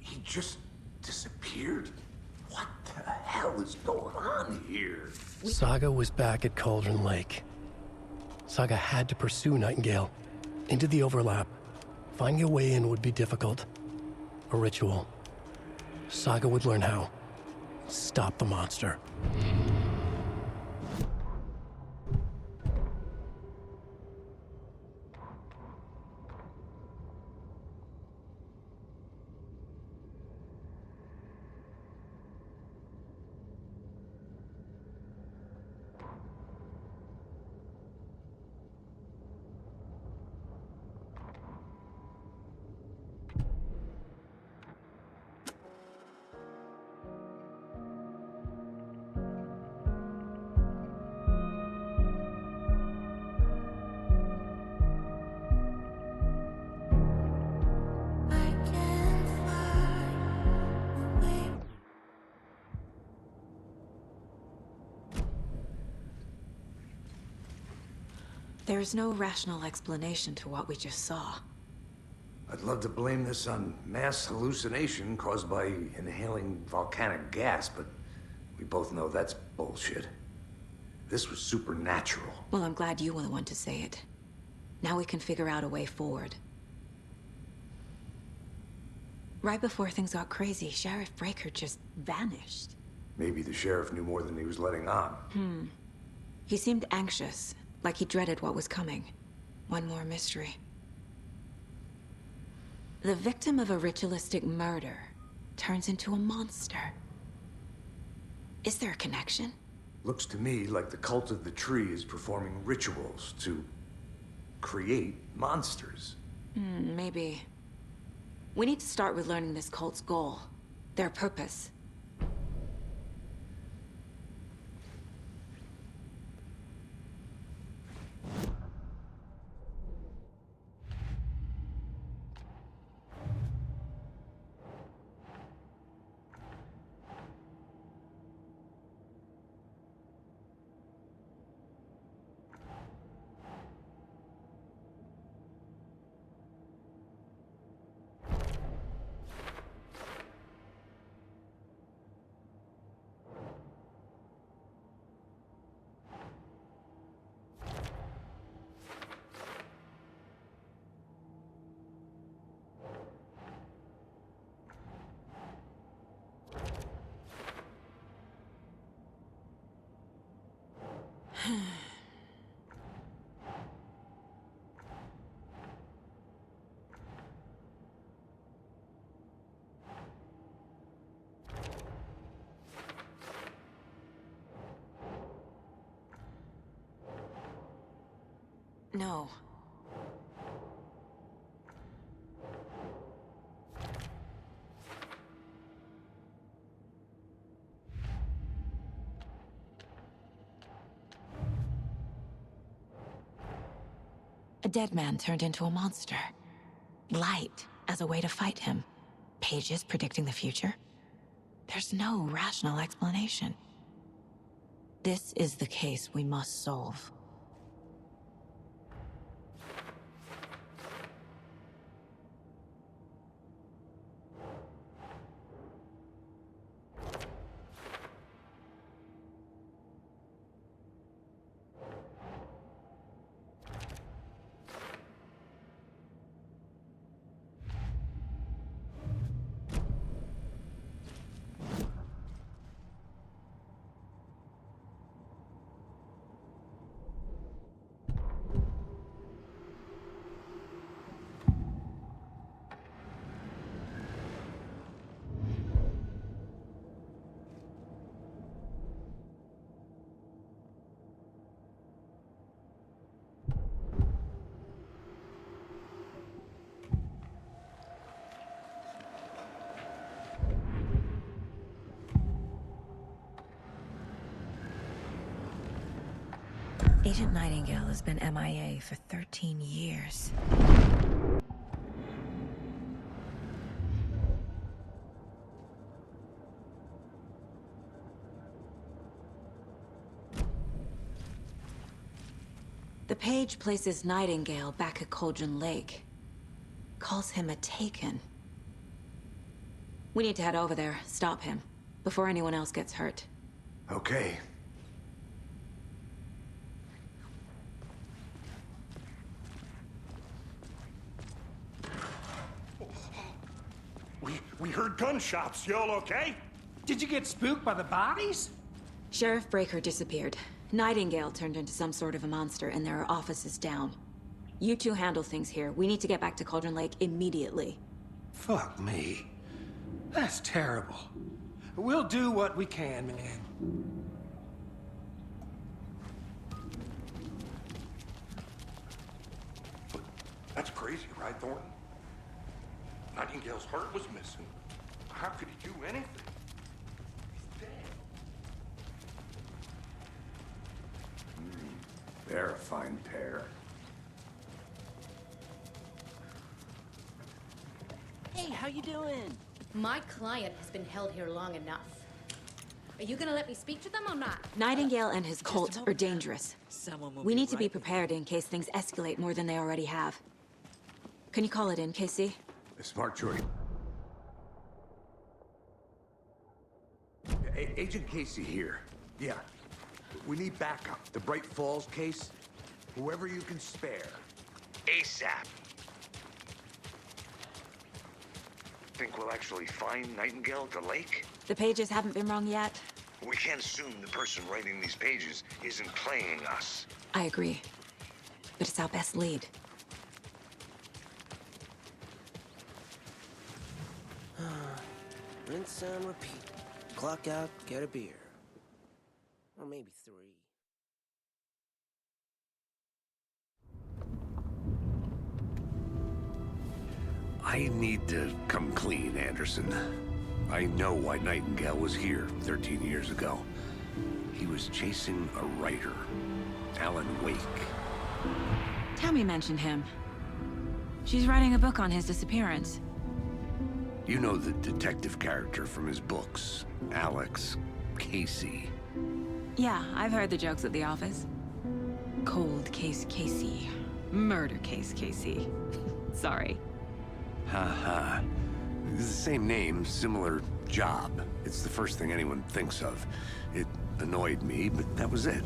He just disappeared? What the hell is going on here? Saga was back at Cauldron Lake. Saga had to pursue Nightingale. Into the overlap. Finding a way in would be difficult. A ritual. Saga would learn how. Stop the monster. There's no rational explanation to what we just saw. I'd love to blame this on mass hallucination caused by inhaling volcanic gas, but we both know that's bullshit. This was supernatural. Well, I'm glad you were the one to say it. Now we can figure out a way forward. Right before things got crazy, Sheriff Breaker just vanished. Maybe the sheriff knew more than he was letting on. He seemed anxious, like he dreaded what was coming. One more mystery. The victim of a ritualistic murder turns into a monster. Is there a connection? Looks to me like the cult of the tree is performing rituals to create monsters. Maybe. We need to start with learning this cult's goal, their purpose. No. A dead man turned into a monster. Light as a way to fight him. Pages predicting the future. There's no rational explanation. This is the case we must solve. Agent Nightingale has been MIA for 13 years. The page places Nightingale back at Cauldron Lake. Calls him a Taken. We need to head over there, stop him, before anyone else gets hurt. Okay. We heard gunshots. Y'all okay? Did you get spooked by the bodies? Sheriff Breaker disappeared. Nightingale turned into some sort of a monster, and there are offices down. You two handle things here. We need to get back to Cauldron Lake immediately. Fuck me. That's terrible. We'll do what we can, man. That's crazy, right, Thornton? Nightingale's heart was missing. How could he do anything? He's dead. They're a fine pair. Hey, how you doing? My client has been held here long enough. Are you gonna let me speak to them or not? Nightingale and his cult are dangerous. We need to be prepared in case things escalate more than they already have. Can you call it in, Casey? A smart choice. Agent Casey here. Yeah. We need backup. The Bright Falls case. Whoever you can spare. ASAP. Think we'll actually find Nightingale at the lake? The pages haven't been wrong yet. We can't assume the person writing these pages isn't playing us. I agree. But it's our best lead. Rinse and repeat. Clock out, get a beer. Or maybe 3. I need to come clean, Anderson. I know why Nightingale was here 13 years ago. He was chasing a writer, Alan Wake. Tammy mentioned him. She's writing a book on his disappearance. You know the detective character from his books, Alex Casey. Yeah, I've heard the jokes at the office. Cold case Casey. Murder case Casey. Sorry. Ha. It's the same name, similar job. It's the first thing anyone thinks of. It annoyed me, but that was it.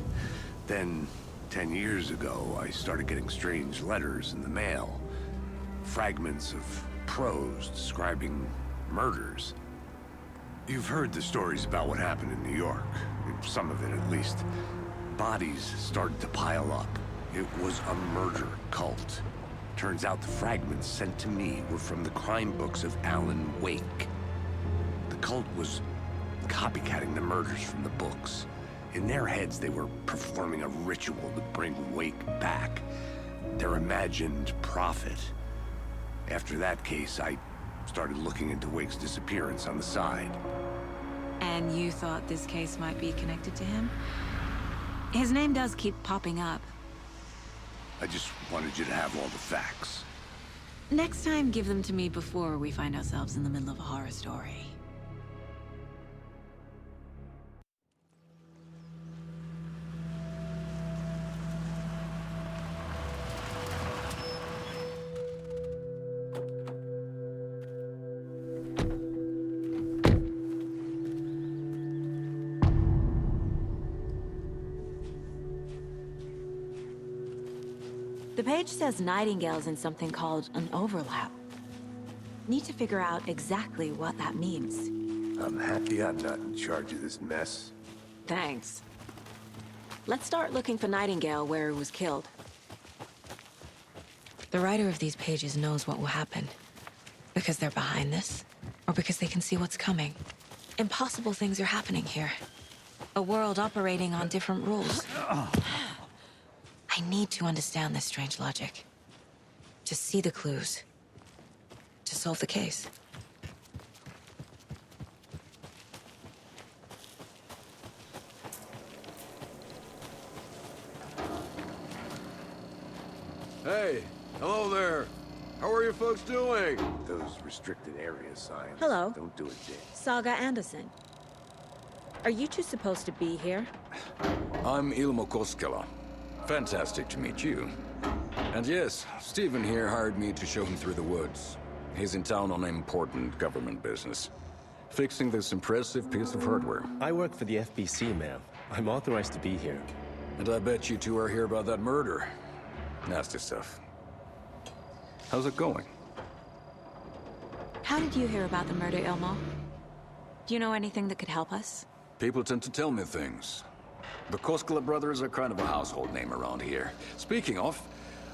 Then, 10 years ago, I started getting strange letters in the mail. Fragments of prose describing murders. You've heard the stories about what happened in New York. Some of it, at least. Bodies started to pile up. It was a murder cult. Turns out the fragments sent to me were from the crime books of Alan Wake. The cult was copycatting the murders from the books. In their heads, they were performing a ritual to bring Wake back. Their imagined prophet. After that case, I started looking into Wake's disappearance on the side. And you thought this case might be connected to him? His name does keep popping up. I just wanted you to have all the facts. Next time, give them to me before we find ourselves in the middle of a horror story. The page says Nightingale's in something called an overlap. Need to figure out exactly what that means. I'm happy I'm not in charge of this mess. Thanks. Let's start looking for Nightingale where he was killed. The writer of these pages knows what will happen. Because they're behind this, or because they can see what's coming. Impossible things are happening here. A world operating on different rules. I need to understand this strange logic. To see the clues. To solve the case. Hey, hello there. How are you folks doing? Those restricted area signs. Hello. Don't do it, Dick. Saga Anderson. Are you two supposed to be here? I'm Ilmo Koskela. Fantastic to meet you. And yes, Stephen here hired me to show him through the woods. He's in town on important government business. Fixing this impressive piece of hardware. I work for the FBC, ma'am. I'm authorized to be here. And I bet you two are here about that murder. Nasty stuff. How's it going? How did you hear about the murder, Ilmo? Do you know anything that could help us? People tend to tell me things. The Koskela brothers are kind of a household name around here. Speaking of,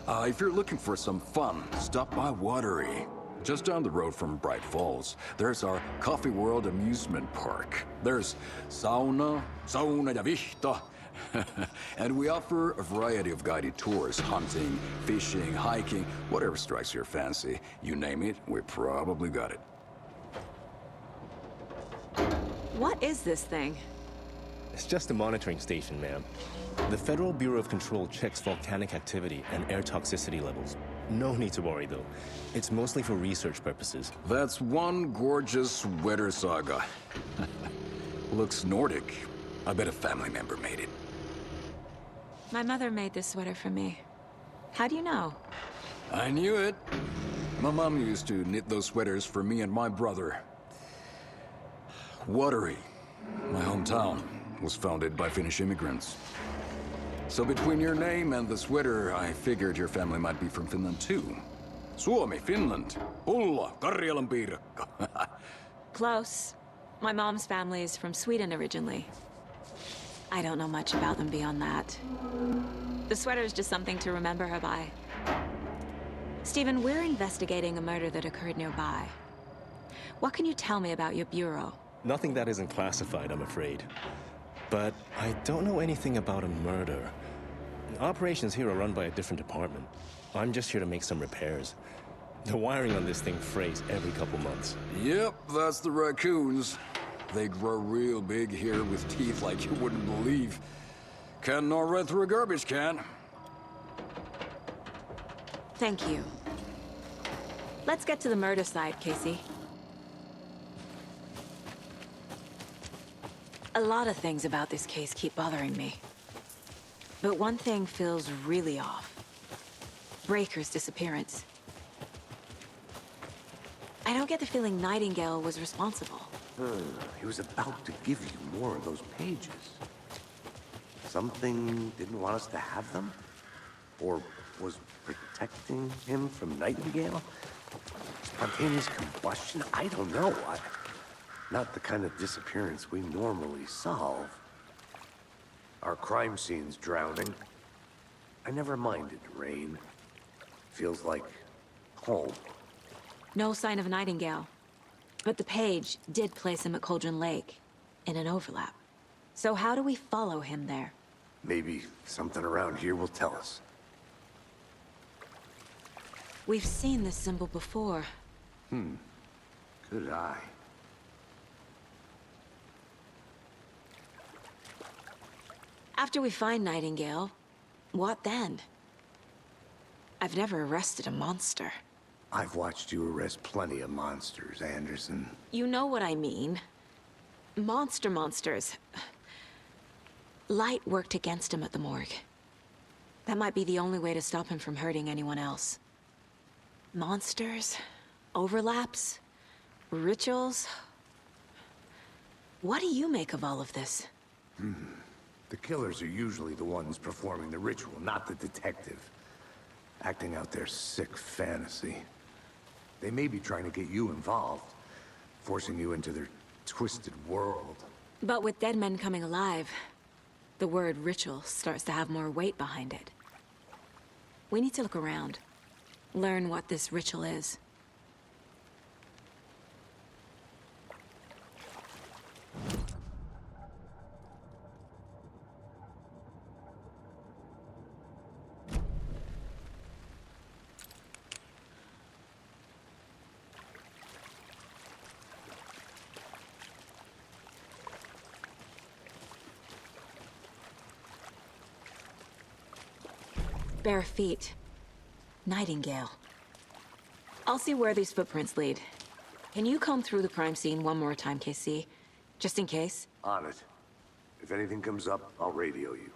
if you're looking for some fun, stop by Watery. Just down the road from Bright Falls, there's our Coffee World amusement park. There's sauna ja vihto. And we offer a variety of guided tours, hunting, fishing, hiking, whatever strikes your fancy. You name it, we probably got it. What is this thing? It's just a monitoring station, ma'am. The Federal Bureau of Control checks volcanic activity and air toxicity levels. No need to worry, though. It's mostly for research purposes. That's one gorgeous weather saga. Looks Nordic. I bet a family member made it. My mother made this sweater for me. How do you know? I knew it. My mom used to knit those sweaters for me and my brother. Watery, my hometown, was founded by Finnish immigrants. So between your name and the sweater, I figured your family might be from Finland too. Suomi, Finland. Pulla, Karjalan piirakka. Close. My mom's family is from Sweden originally. I don't know much about them beyond that. The sweater is just something to remember her by. Stephen, we're investigating a murder that occurred nearby. What can you tell me about your bureau? Nothing that isn't classified, I'm afraid. But I don't know anything about a murder. Operations here are run by a different department. I'm just here to make some repairs. The wiring on this thing frays every couple months. Yep, that's the raccoons. They grow real big here with teeth like you wouldn't believe. Can't gnaw right through a garbage can. Thank you. Let's get to the murder side, Casey. A lot of things about this case keep bothering me. But one thing feels really off. Breaker's disappearance. I don't get the feeling Nightingale was responsible. He was about to give you more of those pages. Something didn't want us to have them? Or was protecting him from Nightingale? Spontaneous combustion? I don't know. Not the kind of disappearance we normally solve. Our crime scene's drowning. I never minded rain. Feels like home. No sign of Nightingale. But the page did place him at Cauldron Lake, in an overlap. So how do we follow him there? Maybe something around here will tell us. We've seen this symbol before. Good eye. After we find Nightingale, what then? I've never arrested a monster. I've watched you arrest plenty of monsters, Anderson. You know what I mean. Monsters. Light worked against him at the morgue. That might be the only way to stop him from hurting anyone else. Monsters? Overlaps? Rituals? What do you make of all of this? The killers are usually the ones performing the ritual, not the detective. Acting out their sick fantasy. They may be trying to get you involved, forcing you into their twisted world. But with dead men coming alive, the word ritual starts to have more weight behind it. We need to look around, learn what this ritual is. Bare feet. Nightingale. I'll see where these footprints lead. Can you comb through the crime scene one more time, KC? Just in case? On it. If anything comes up, I'll radio you.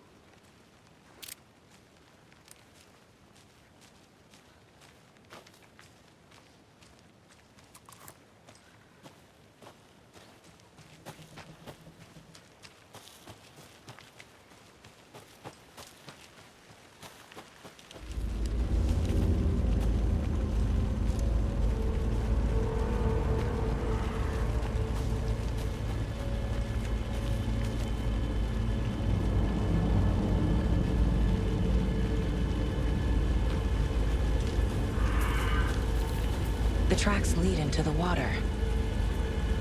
The tracks lead into the water.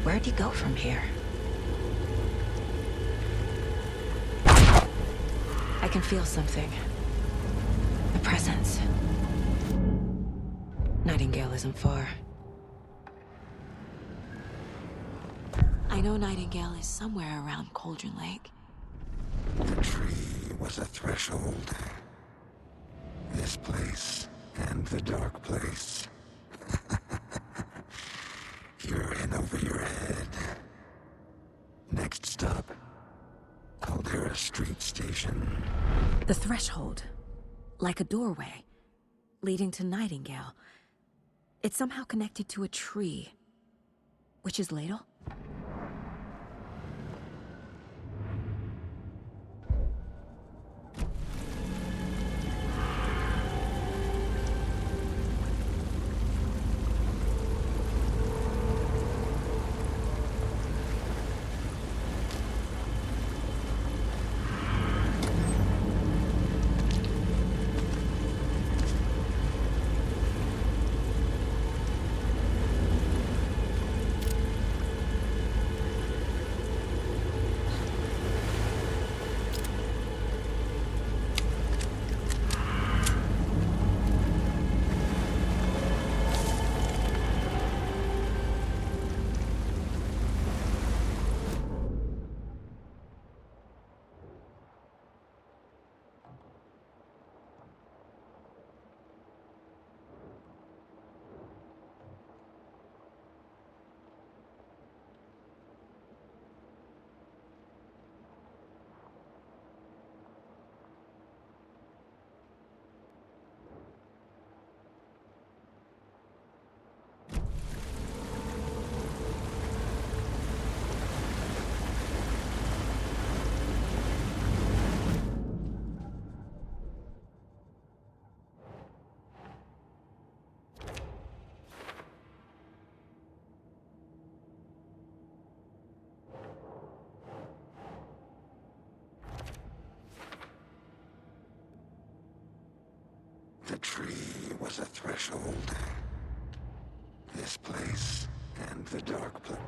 Where'd he go from here? I can feel something. A presence. Nightingale isn't far. I know Nightingale is somewhere around Cauldron Lake. The tree was a threshold. This place and the dark place. You're in over your head. Next stop. a street station. The threshold. Like a doorway. Leading to Nightingale. It's somehow connected to a tree. Witch's ladle? The tree was a threshold. This place and the dark place.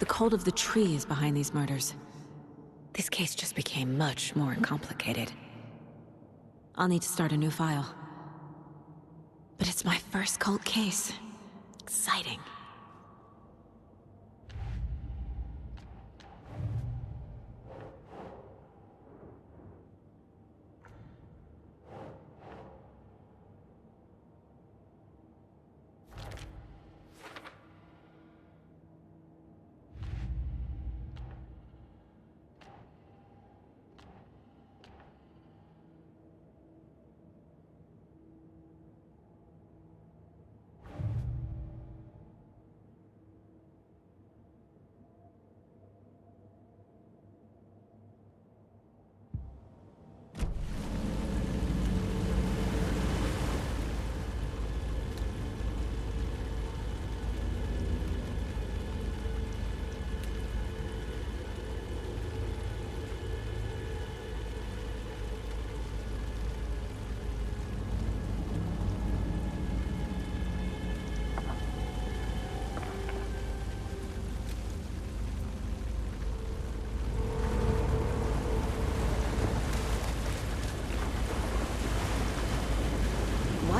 The cult of the tree is behind these murders. This case just became much more complicated. I'll need to start a new file. But it's my first cult case. Exciting.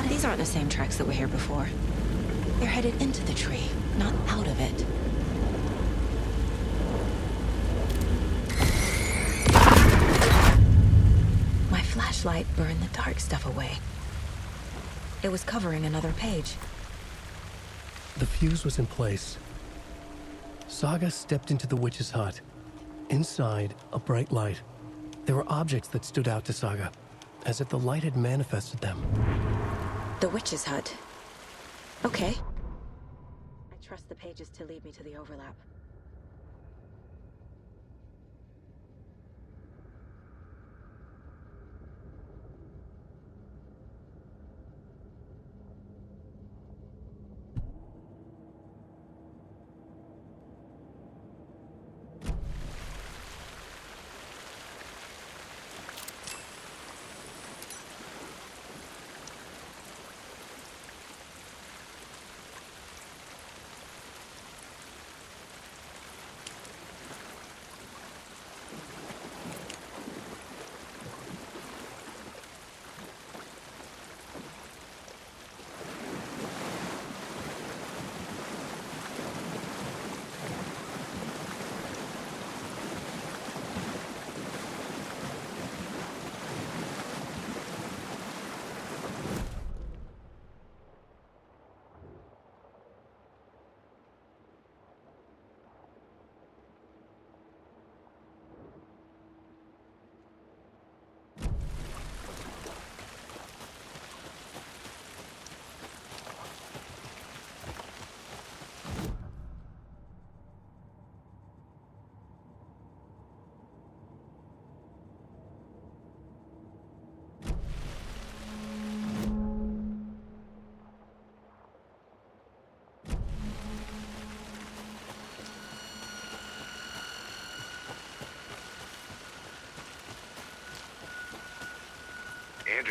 These aren't the same tracks that were here before. They're headed into the tree, not out of it. My flashlight burned the dark stuff away. It was covering another page. The fuse was in place. Saga stepped into the witch's hut. Inside, a bright light. There were objects that stood out to Saga, as if the light had manifested them. The witch's hut. Okay. I trust the pages to lead me to the overlap.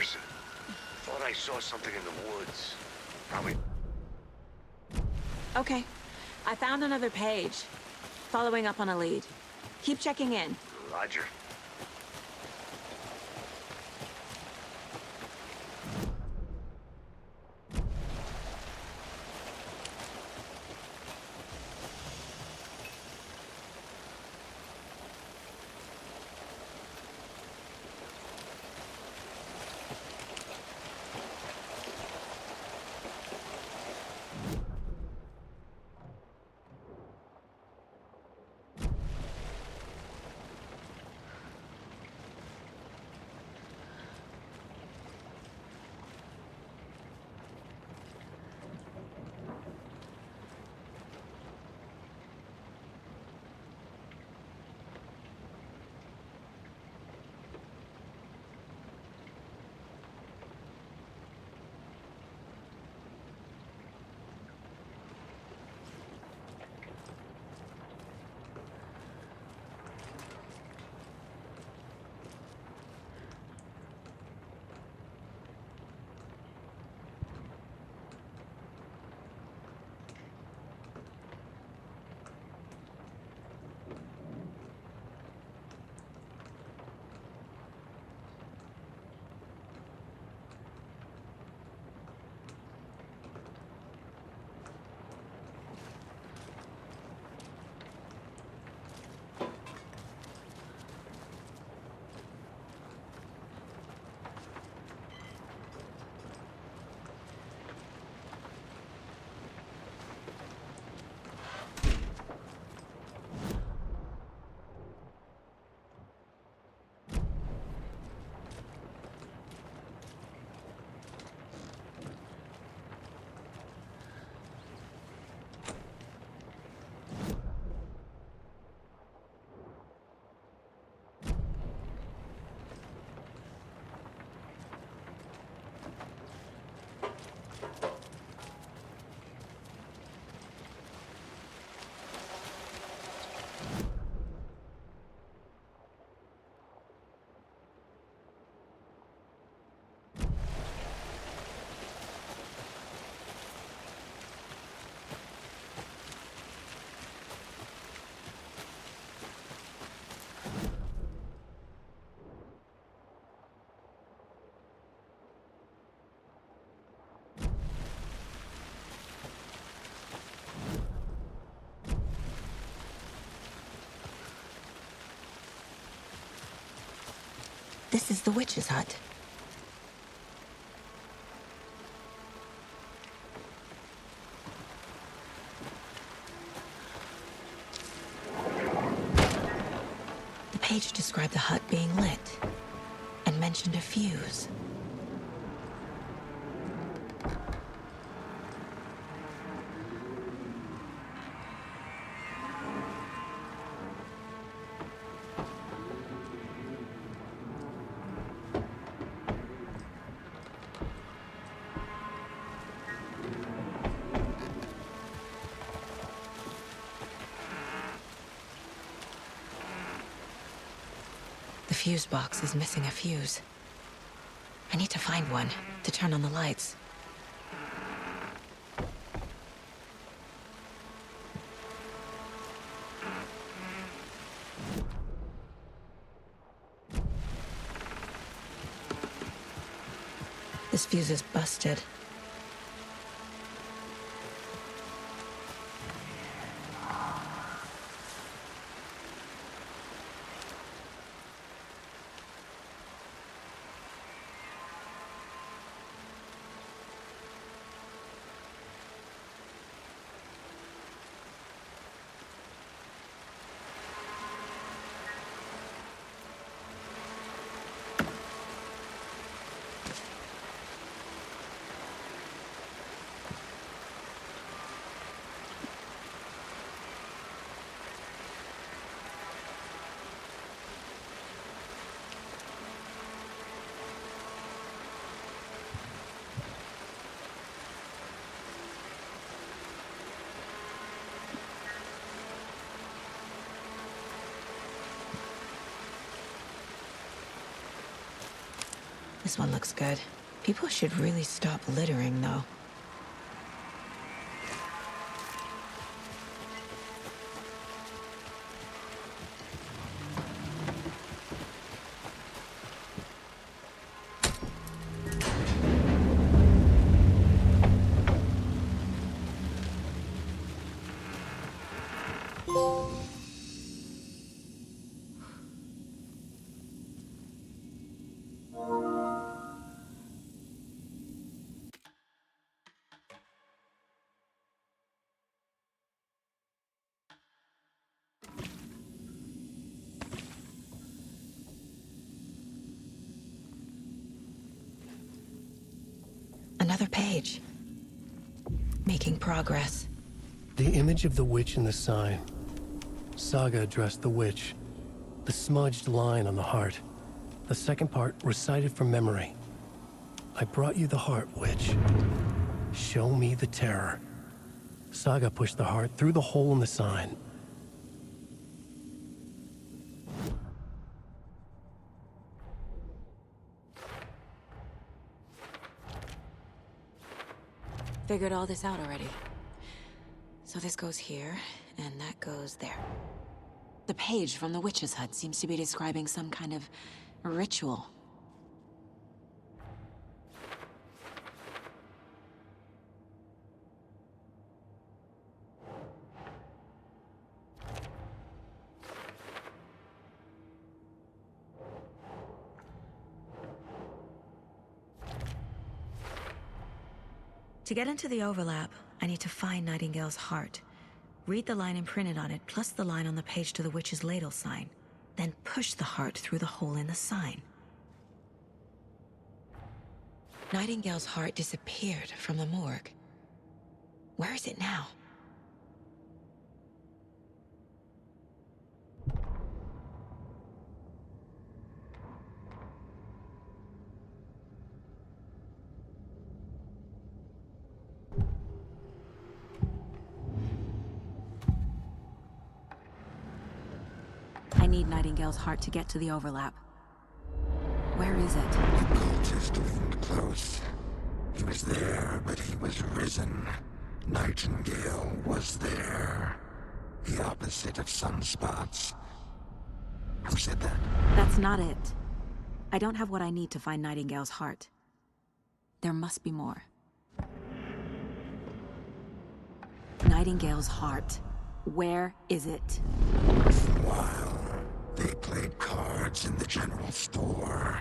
person. Thought I saw something in the woods. Probably... Okay. I found another page. Following up on a lead. Keep checking in. Roger. This is the witch's hut. The page described the hut being lit and mentioned a fuse. The fuse box is missing a fuse. I need to find one to turn on the lights. This fuse is busted. This one looks good. People should really stop littering, though. Another page. Making progress. The image of the witch in the sign. Saga addressed the witch. The smudged line on the heart. The second part recited from memory. I brought you the heart, witch. Show me the terror. Saga pushed the heart through the hole in the sign. Figured all this out already. So this goes here, and that goes there. The page from the witch's hut seems to be describing some kind of ritual. To get into the overlap, I need to find Nightingale's heart. Read the line imprinted on it, plus the line on the page to the witch's ladle sign. Then push the heart through the hole in the sign. Nightingale's heart disappeared from the morgue. Where is it now? I need Nightingale's heart to get to the overlap. Where is it? The cultist leaned close. He was there, but he was risen. Nightingale was there. The opposite of sunspots. Who said that? That's not it. I don't have what I need to find Nightingale's heart. There must be more. Nightingale's heart. Where is it? For a while, they played cards in the general store.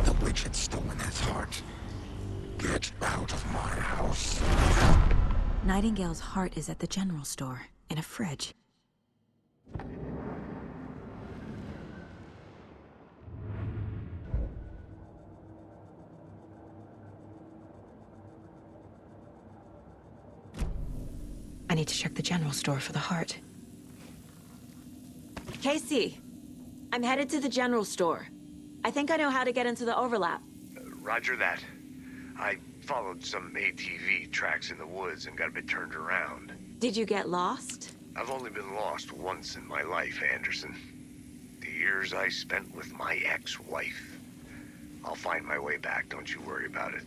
The witch had stolen his heart. Get out of my house. Nightingale's heart is at the general store, in a fridge. I need to check the general store for the heart. Casey, I'm headed to the general store. I think I know how to get into the overlap. Roger that. I followed some ATV tracks in the woods and got a bit turned around. Did you get lost? I've only been lost once in my life, Anderson. The years I spent with my ex-wife. I'll find my way back, don't you worry about it.